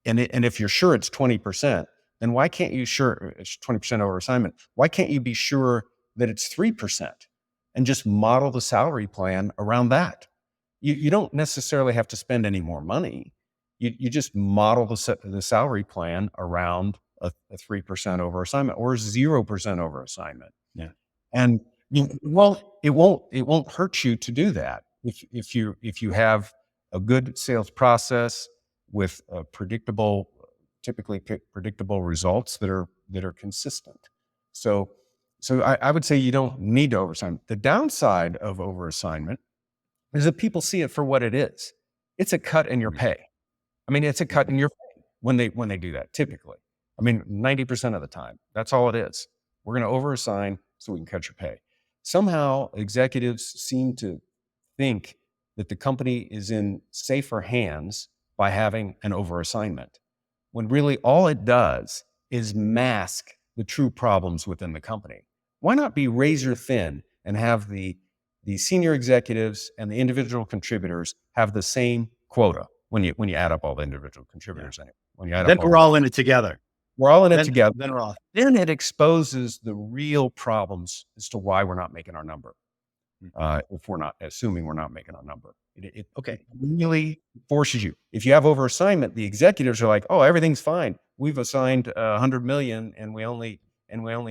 [SPEAKER 2] And if you're sure it's 20%, then why can't you sure it's 20% over assignment? Why can't you be sure that it's 3% and just model the salary plan around that? You don't necessarily have to spend any more money. You just model the salary plan around a 3% over assignment or 0% over assignment.
[SPEAKER 1] Yeah.
[SPEAKER 2] And it won't hurt you to do that if you have a good sales process with typically predictable results that are consistent. So I would say you don't need to overassign. The downside of overassignment is that people see it for what it is. It's a cut in your pay. I mean, it's a cut in your pay when they do that, typically. I mean, 90% of the time, that's all it is. We're going to overassign so we can cut your pay. Somehow executives seem to think that the company is in safer hands by having an overassignment, when really all it does is mask the true problems within the company. Why not be razor thin and have the senior executives and the individual contributors have the same quota when you add up all the individual contributors? Anyway, when you add
[SPEAKER 1] Then
[SPEAKER 2] up
[SPEAKER 1] we're all in it together.
[SPEAKER 2] we're all in it
[SPEAKER 1] Then
[SPEAKER 2] together.
[SPEAKER 1] then we're all.
[SPEAKER 2] Then it exposes the real problems as to why we're not making our number. If we're not, assuming we're not making our number,
[SPEAKER 1] Okay.
[SPEAKER 2] it really forces you. If you have overassignment, the executives are like, "Oh, everything's fine. We've assigned 100 million, and we only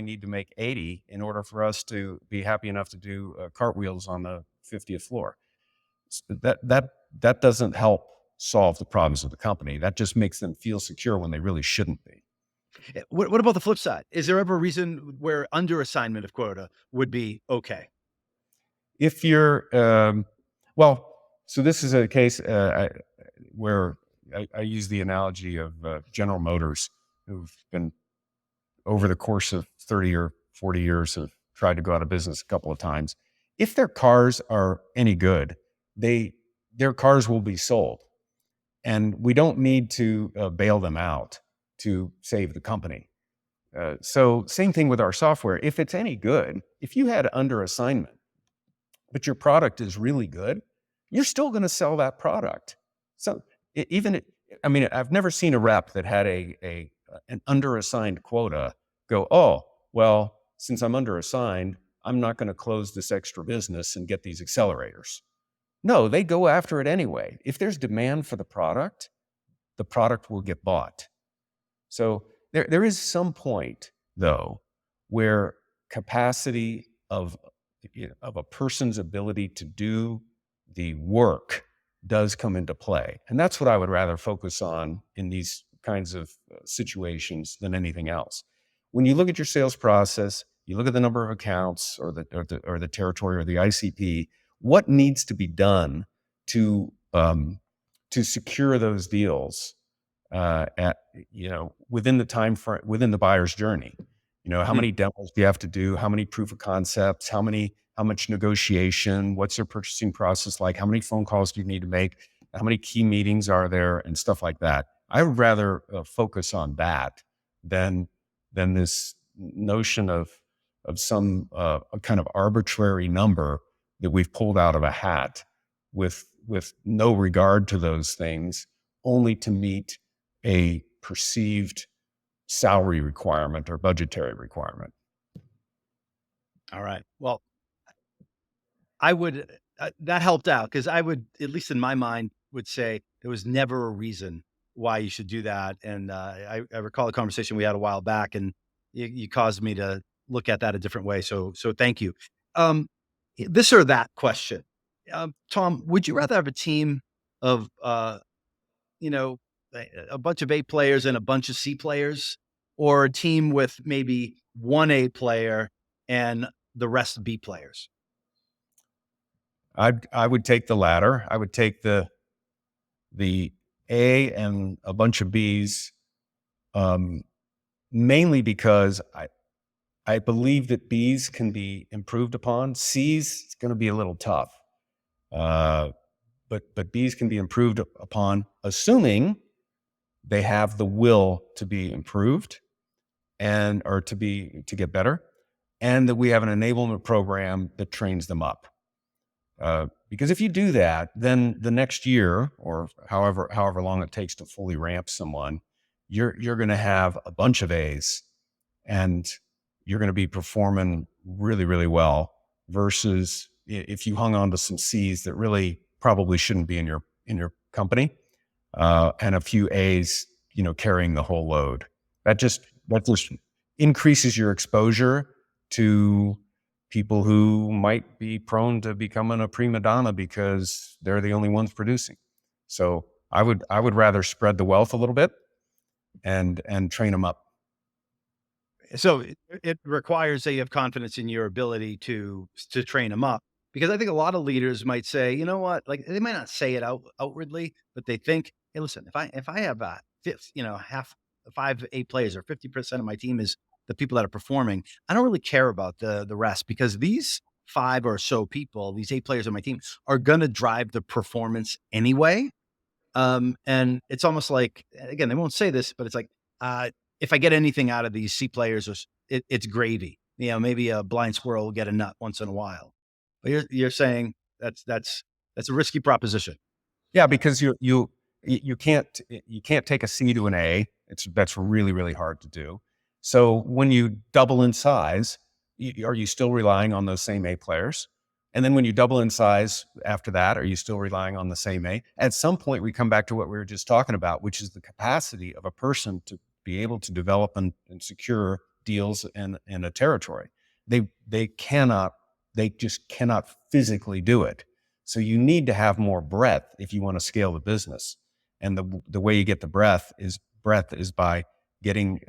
[SPEAKER 2] need to make 80 in order for us to be happy enough to do cartwheels on the 50th floor." That doesn't help solve the problems of the company. That just makes them feel secure when they really shouldn't be.
[SPEAKER 1] What about the flip side? Is there ever a reason where under assignment of quota would be okay?
[SPEAKER 2] If you're, well, so this is a case where I use the analogy of General Motors, who've been over the course of 30 or 40 years have tried to go out of business a couple of times. If their cars are any good, their cars will be sold, and we don't need to bail them out to save the company. So same thing with our software. If it's any good, if you had under assignment, but your product is really good, you're still going to sell that product. So I mean, I've never seen a rep that had an underassigned quota go, "Oh, well, since I'm underassigned, I'm not going to close this extra business and get these accelerators." No, they go after it anyway. If there's demand for the product will get bought. So there is some point, though, where capacity of a person's ability to do the work does come into play. And that's what I would rather focus on in these kinds of situations than anything else. When you look at your sales process, you look at the number of accounts or the territory or the ICP, what needs to be done to secure those deals within the time frame, within the buyer's journey. How many demos do you have to do? How many proof of concepts? How much negotiation? What's their purchasing process like? How many phone calls do you need to make? How many key meetings are there and stuff like that? I would rather focus on that than this notion of some a kind of arbitrary number that we've pulled out of a hat with no regard to those things, only to meet a perceived salary requirement or budgetary requirement.
[SPEAKER 1] All right. Well, I would that helped out because I would, at least in my mind, would say there was never a reason why you should do that. And I recall a conversation we had a while back, and you caused me to look at that a different way. So thank you. Um, this or that question, Tom, would you rather have a team of you know, a bunch of A players and a bunch of C players, or a team with maybe one A player and the rest B players?
[SPEAKER 2] I would take the latter. I would take the A and a bunch of Bs, um, mainly because I believe that Bs can be improved upon. Cs, it's going to be a little tough, uh, but Bs can be improved upon, assuming they have the will to be improved and or to get better, and that we have an enablement program that trains them up. Because if you do that, then the next year or however long it takes to fully ramp someone, you're going to have a bunch of A's, and you're going to be performing really really well. Versus if you hung on to some C's that really probably shouldn't be in your company, and a few A's, carrying the whole load. That just increases your exposure to people who might be prone to becoming a prima donna because they're the only ones producing. So I would rather spread the wealth a little bit and train them up.
[SPEAKER 1] So it requires that you have confidence in your ability to train them up, because I think a lot of leaders might say, you know what, like they might not say it outwardly, but they think, hey, listen, if I have fifth, half 5 A players or 50% of my team is the people that are performing, I don't really care about the rest, because these five or so people, these A players on my team, are going to drive the performance anyway. And it's almost like, again, they won't say this, but it's like, uh, if I get anything out of these C players, it's gravy. Maybe a blind squirrel will get a nut once in a while. But you're saying that's a risky proposition.
[SPEAKER 2] Yeah, because you can't take a C to an A. That's really really hard to do. So when you double in size, are you still relying on those same A players? And then when you double in size after that, are you still relying on the same A? At some point, we come back to what we were just talking about, which is the capacity of a person to be able to develop and secure deals in a territory. They just cannot physically do it. So you need to have more breadth if you want to scale the business. And the way you get the breadth is by getting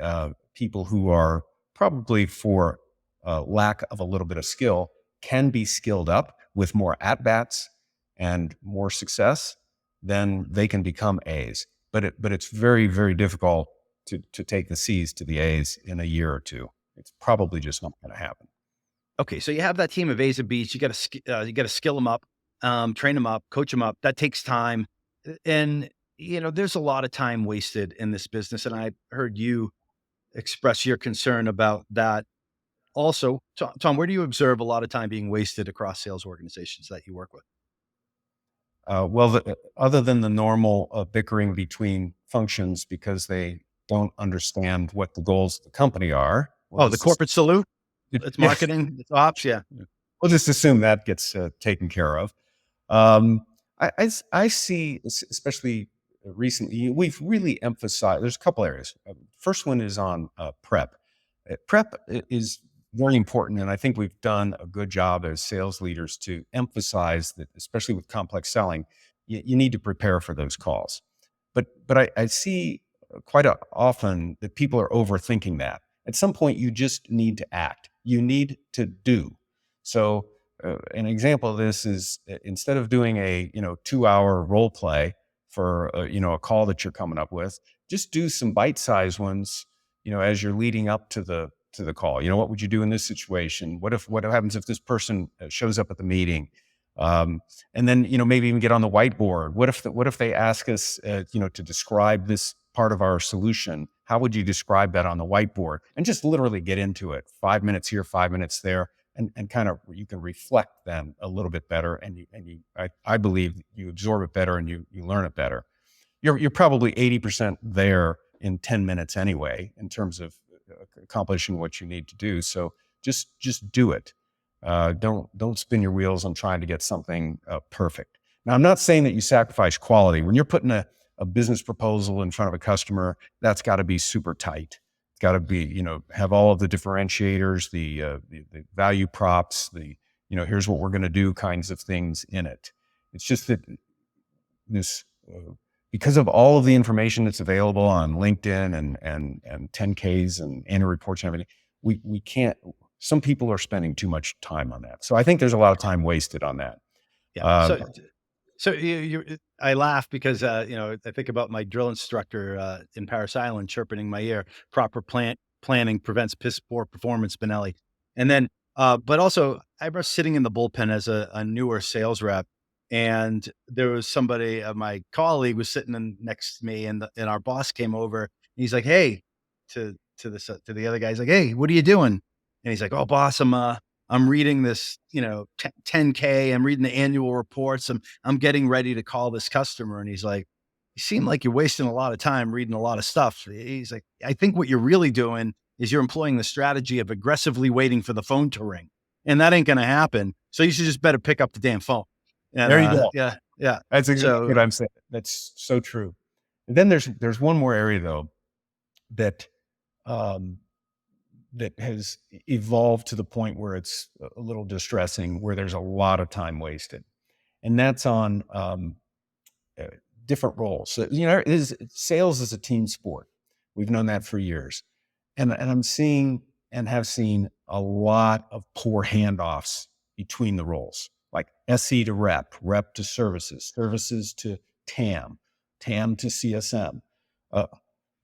[SPEAKER 2] people who are probably, for lack of a little bit of skill, can be skilled up with more at bats and more success. Then they can become A's. But it's very very difficult to take the C's to the A's in a year or two. It's probably just not going to happen.
[SPEAKER 1] Okay, so you have that team of A's and B's. You got to skill them up, train them up, coach them up. That takes time, and there's a lot of time wasted in this business. And I heard you express your concern about that. Also, Tom, where do you observe a lot of time being wasted across sales organizations that you work with?
[SPEAKER 2] Other than the normal bickering between functions because they don't understand what the goals of the company are,
[SPEAKER 1] Oh, the corporate salute. It's
[SPEAKER 2] yeah,
[SPEAKER 1] marketing. It's ops. Yeah.
[SPEAKER 2] we'll just assume that gets taken care of. Um, I see, especially recently, we've really emphasized. There's a couple areas. First one is on prep. Prep is very important, and I think we've done a good job as sales leaders to emphasize that, especially with complex selling, you need to prepare for those calls. But I see often that people are overthinking that. At some point, you just need to act. You need to do. So an example of this is, instead of doing a 2 hour role play for a call that you're coming up with, just do some bite-sized ones. As you're leading up to the call. What would you do in this situation? What happens if this person shows up at the meeting? And then maybe even get on the whiteboard. What if they ask us to describe this part of our solution? How would you describe that on the whiteboard? And just literally get into it. 5 minutes here, 5 minutes there, and kind of, you can reflect then a little bit better, and I believe you absorb it better and you learn it better. You're probably 80% there in 10 minutes anyway, in terms of accomplishing what you need to do. So just do it. Don't spin your wheels on trying to get something perfect. Now, I'm not saying that you sacrifice quality. When you're putting a business proposal in front of a customer, that's got to be super tight. It's got to be, have all of the differentiators, the value props, here's what we're going to do kinds of things in it. It's just that this, because of all of the information that's available on LinkedIn and 10Ks and annual reports and everything, we can't. some people are spending too much time on that. So I think there's a lot of time wasted on that.
[SPEAKER 1] Yeah.
[SPEAKER 2] Um,
[SPEAKER 1] So I laugh because, I think about my drill instructor, in Paris Island chirping in my ear, proper planning prevents piss poor performance, Benelli. And then, but also I remember sitting in the bullpen as a newer sales rep, and there was somebody, my colleague was sitting next to me, and our boss came over. And he's like, "Hey," to the other guy. He's like, "Hey, what are you doing?" And he's like, "Oh, boss, I'm reading this, 10K. I'm reading the annual reports. I'm getting ready to call this customer." And he's like, "You seem like you're wasting a lot of time reading a lot of stuff." He's like, "I think what you're really doing is you're employing the strategy of aggressively waiting for the phone to ring. And that ain't going to happen. So you should just better pick up the damn phone." And,
[SPEAKER 2] there you go.
[SPEAKER 1] yeah, yeah.
[SPEAKER 2] That's exactly
[SPEAKER 1] So,
[SPEAKER 2] what I'm saying. That's so true. And then there's one more area though that um, that has evolved to the point where it's a little distressing, where there's a lot of time wasted, and that's on uh, different roles. So, sales is a team sport. We've known that for years, and I'm seeing and have seen a lot of poor handoffs between the roles, like SE to rep, rep to services, services to TAM, TAM to CSM. Uh,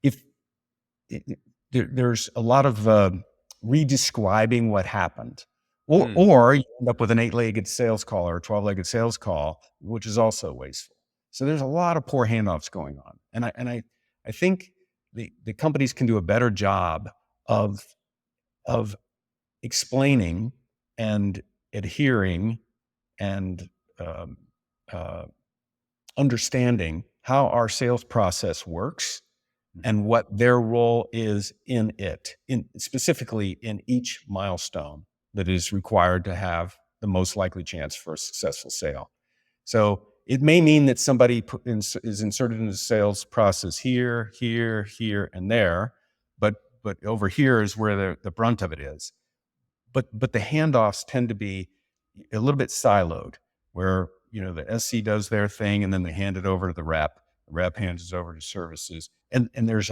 [SPEAKER 2] if there's a lot of redescribing what happened,
[SPEAKER 1] mm,
[SPEAKER 2] or you end up with an 8-legged sales call or a 12-legged sales call, which is also wasteful. So there's a lot of poor handoffs going on, and I think the companies can do a better job of of explaining and adhering and um, uh, understanding how our sales process works
[SPEAKER 1] mhm,
[SPEAKER 2] and what their role is in it, in specifically in each milestone that is required to have the most likely chance for a successful sale. So it may mean that somebody is inserted in the sales process here, here, here, and there, but over here is where the brunt of it is. But the handoffs tend to be a little bit siloed, where the SC does their thing and then they hand it over to the rep. The rep hands it over to services, and there's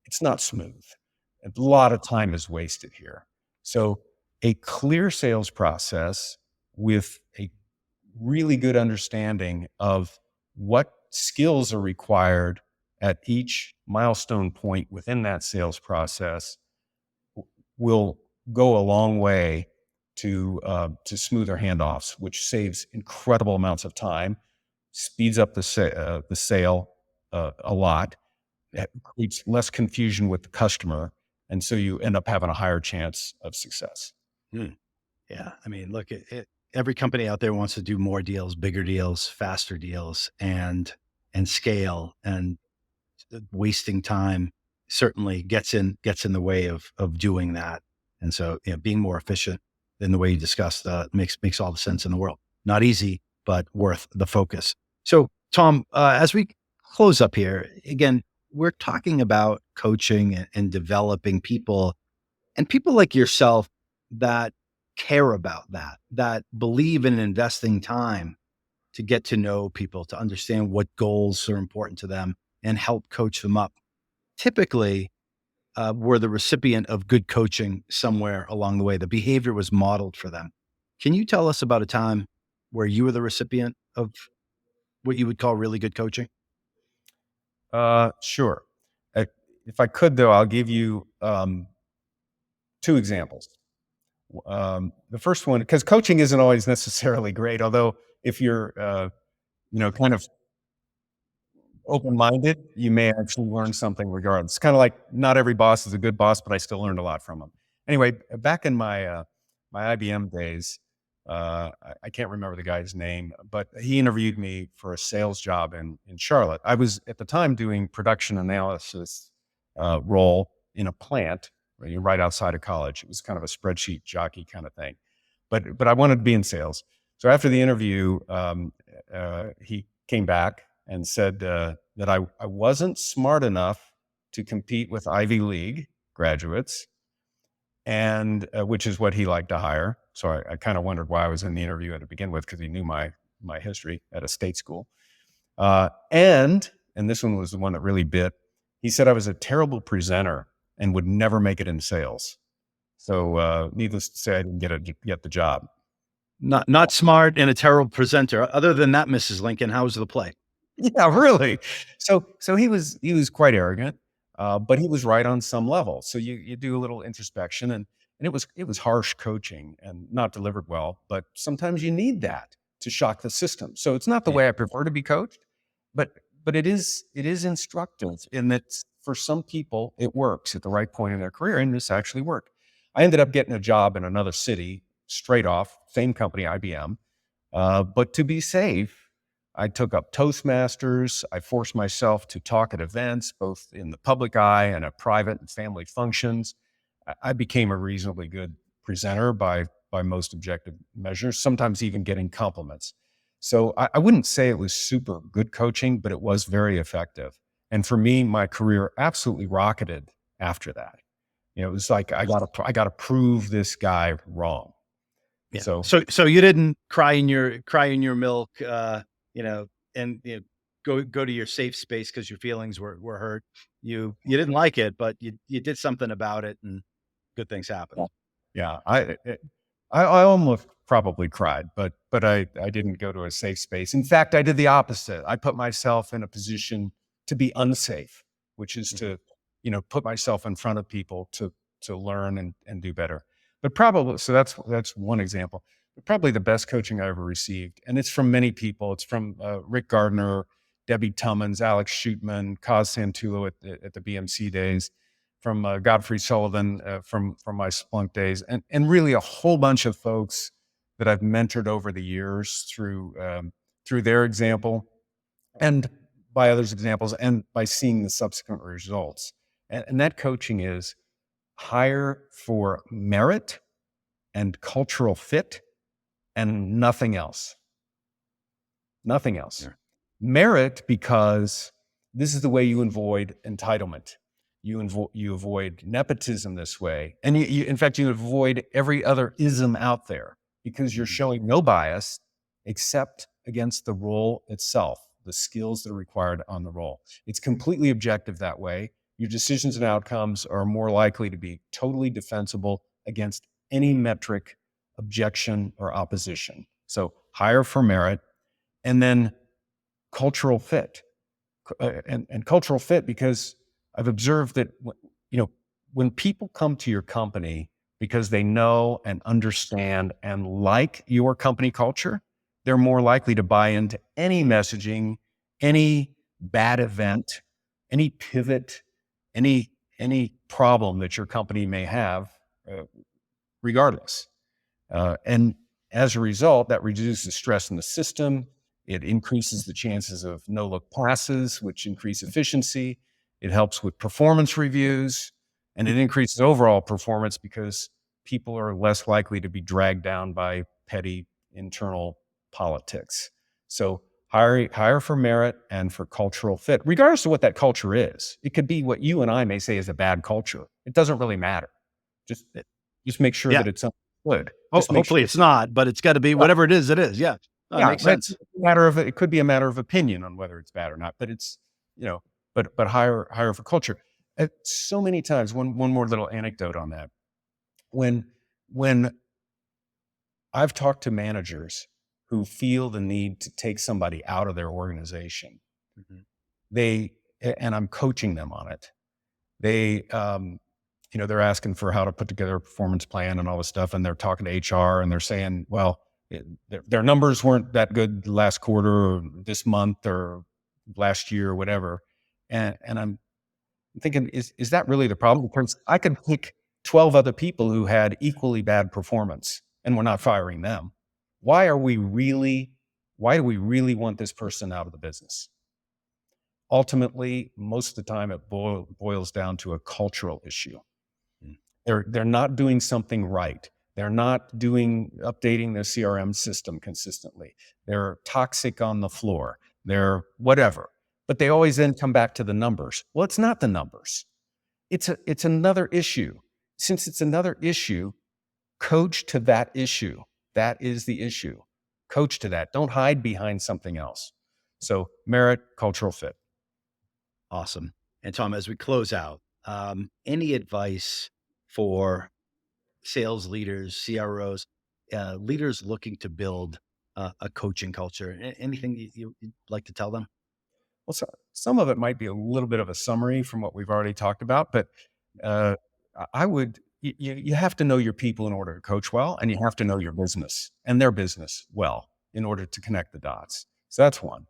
[SPEAKER 2] it's not smooth. A lot of time is wasted here. So a clear sales process with a really good understanding of what skills are required at each milestone point within that sales process will go a long way to smoother handoffs, which saves incredible amounts of time, speeds up the sale a lot, creates less confusion with the customer, and so you end up having a higher chance of success.
[SPEAKER 1] mm. Yeah. I mean, look, every company out there wants to do more deals, bigger deals, faster deals, and scale. And wasting time certainly gets in the way of doing that. And so, being more efficient in the way you discussed, makes all the sense in the world. Not easy, but worth the focus. So, Tom, as we close up here, again, we're talking about coaching and developing people, and people like yourself that care about that believe in investing time to get to know people, to understand what goals are important to them and help coach them up. Typically, were the recipient of good coaching somewhere along the way. The behavior was modeled for them. Can you tell us about a time where you were the recipient of what you would call really good coaching?
[SPEAKER 2] Sure. Uh, if I could, though, I'll give you two examples. The first one, because coaching isn't always necessarily great, although if you're kind of open-minded, you may actually learn something regardless. It's kind of like not every boss is a good boss, but I still learned a lot from them. Anyway, back in my IBM days, I can't remember the guy's name, but he interviewed me for a sales job in Charlotte. I was at the time doing production analysis role in a plant right outside of college. It was kind of a spreadsheet jockey kind of thing, but I wanted to be in sales. So after the interview, he came back and said that I wasn't smart enough to compete with Ivy League graduates, and which is what he liked to hire. So I kind of wondered why I was in the interview to begin with, because he knew my history at a state school. And this one was the one that really bit. He said I was a terrible presenter and would never make it in sales. So, needless to say, I didn't get the job.
[SPEAKER 1] Not smart and a terrible presenter. Other than that, Mrs. Lincoln, how was the play?
[SPEAKER 2] Yeah, really. So he was quite arrogant, but he was right on some level. So you do a little introspection, and it was harsh coaching and not delivered well. But sometimes you need that to shock the system. So it's not the
[SPEAKER 1] Yeah.
[SPEAKER 2] way I prefer to be coached, but it is instructive in that for some people it works at the right point in their career, and this actually worked. I ended up getting a job in another city straight off, same company, IBM. But to be safe, I took up Toastmasters. I forced myself to talk at events, both in the public eye and at private and family functions. I became a reasonably good presenter by most objective measures, sometimes even getting compliments. So I wouldn't say it was super good coaching, but it was very effective. And for me, my career absolutely rocketed after that. It was like I got to prove this guy wrong.
[SPEAKER 1] Yeah.
[SPEAKER 2] So
[SPEAKER 1] So you didn't cry in your milk, you know, and go to your safe space because your feelings were hurt. You didn't like it, but you did something about it, and good things happened.
[SPEAKER 2] yeah, I almost probably cried, but I didn't go to a safe space. In fact, I did the opposite. I put myself in a position to be unsafe, which is
[SPEAKER 1] Mhm.
[SPEAKER 2] to, put myself in front of people to learn and do better. But probably so that's one example. But probably the best coaching I ever received, and it's from many people. It's from Rick Gardner, Debbie Tummons, Alex Shootman, Kaz Santullo at the BMC days, from Godfrey Sullivan from my Splunk days, and really a whole bunch of folks that I've mentored over the years through their example and by others' examples and by seeing the subsequent results. And that coaching is hire for merit and cultural fit and nothing else. Nothing else.
[SPEAKER 1] Yeah.
[SPEAKER 2] Merit, because this is the way you avoid entitlement. You avoid nepotism this way. And in fact, you avoid every other ism out there because you're
[SPEAKER 1] Mhm.
[SPEAKER 2] showing no bias except against the role itself, the skills that are required on the role. It's completely objective that way. Your decisions and outcomes are more likely to be totally defensible against any metric, objection, or opposition. So hire for merit, and then cultural fit. And cultural fit, because I've observed that when people come to your company because they know and understand and like your company culture, they're more likely to buy into any messaging, any bad event, any pivot, any any problem that your company may have, uh, regardless. And as a result, that reduces stress in the system. It increases the chances of no look passes, which increase efficiency. It helps with performance reviews, and it increases overall performance because people are less likely to be dragged down by petty internal politics. So hire for merit and for cultural fit, regardless of what that culture is. It could be what you and I may say is a bad culture. It doesn't really matter. Just just make sure
[SPEAKER 1] Yeah.
[SPEAKER 2] that it's something good. Just make sure
[SPEAKER 1] Hopefully it's not, but it's got to be whatever it is. It is. Yeah. That
[SPEAKER 2] yeah,
[SPEAKER 1] makes
[SPEAKER 2] but it's
[SPEAKER 1] sense.
[SPEAKER 2] a matter of it could be a matter of opinion on whether it's bad or not, but it's, but hire for culture. So many times, one more little anecdote on that. When I've talked to managers who feel the need to take somebody out of their organization,
[SPEAKER 1] Mhm.
[SPEAKER 2] they and I'm coaching them on it. They they're asking for how to put together a performance plan and all this stuff, and they're talking to HR and they're saying, well, their numbers weren't that good last quarter or this month or last year or whatever. And I'm thinking, is that really the problem? Because I could pick 12 other people who had equally bad performance and we're not firing them. Why are we really, why do we really want this person out of the business? Ultimately, most of the time it boils down to a cultural issue.
[SPEAKER 1] Mm.
[SPEAKER 2] They're not doing something right. They're not updating their CRM system consistently. They're toxic on the floor. They're whatever. But they always then come back to the numbers. Well, it's not the numbers. It's another issue. Since it's another issue, coach to that issue. That is the issue. Coach to that. Don't hide behind something else. So merit, cultural fit.
[SPEAKER 1] Awesome. And Tom, as we close out, any advice for sales leaders, CROs, leaders looking to build a coaching culture? Anything you'd like to tell them?
[SPEAKER 2] Well, some of it might be a little bit of a summary from what we've already talked about, but uh, I would, you have to know your people in order to coach well, and you have to know your business and their business well in order to connect the dots. So that's one.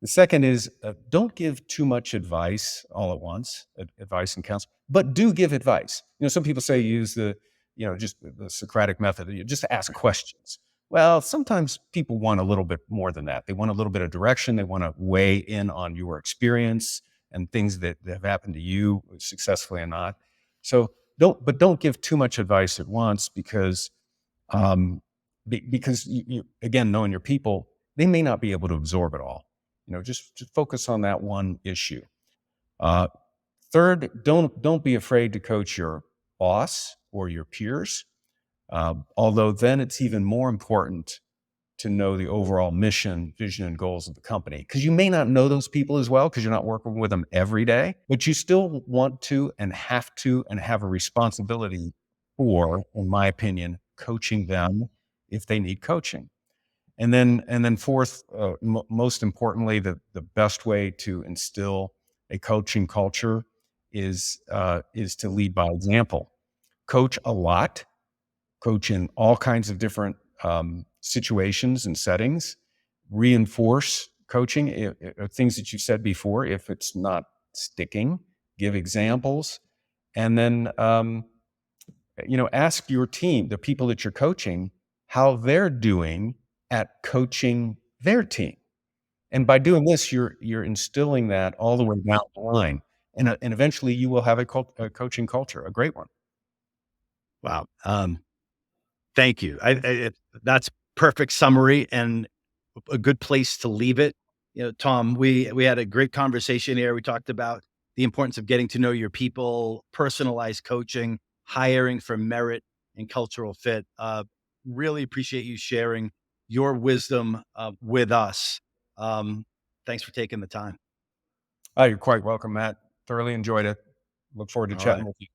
[SPEAKER 2] The second is don't give too much advice all at once, advice and counsel, but do give advice. Some people say use just the Socratic method. You just ask questions. Well, sometimes people want a little bit more than that. They want a little bit of direction. They want to weigh in on your experience and things that have happened to you successfully and not. So don't give too much advice at once um, because again, knowing your people, they may not be able to absorb it all. Just focus on that one issue. Uh, Third, don't be afraid to coach your boss or your peers. Although then it's even more important to know the overall mission, vision, and goals of the company. Because you may not know those people as well because you're not working with them every day, but you still want to and have a responsibility for, in my opinion, coaching them if they need coaching. And then fourth, most importantly, the best way to instill a coaching culture is to lead by example. Coach a lot, coach in all kinds of different situations and settings. Reinforce coaching, things that you said before. If it's not sticking, give examples, and then ask your team, the people that you're coaching, how they're doing at coaching their team. And by doing this, you're instilling that all the way down the line, and eventually you will have a coaching culture, a great one.
[SPEAKER 1] Wow. Thank you. That's perfect summary and a good place to leave it. Tom, we had a great conversation here. We talked about the importance of getting to know your people, personalized coaching, hiring for merit and cultural fit. Really appreciate you sharing your wisdom with us. Thanks for taking the time.
[SPEAKER 2] Oh, you're quite welcome, Matt. Thoroughly enjoyed it. Look forward to
[SPEAKER 1] All
[SPEAKER 2] chatting
[SPEAKER 1] right.
[SPEAKER 2] with you.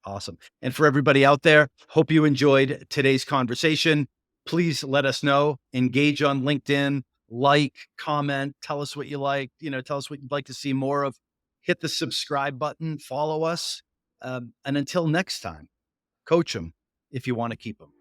[SPEAKER 1] Awesome. And for everybody out there, hope you enjoyed today's conversation. Please let us know, engage on LinkedIn, like, comment, tell us what you like, tell us what you'd like to see more of. Hit the subscribe button, follow us. And until next time, coach them if you want to keep them.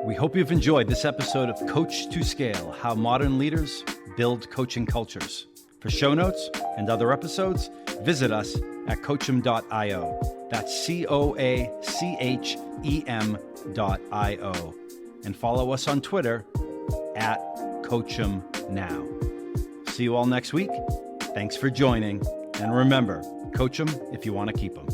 [SPEAKER 1] We hope you've enjoyed this episode of Coach2Scale, How Modern Leaders Build Coaching Cultures. For show notes and other episodes, visit us at coachem.io. That's COACHEM.io. And follow us on Twitter at CoachemNow. See you all next week. Thanks for joining. And remember, coach them if you want to keep them.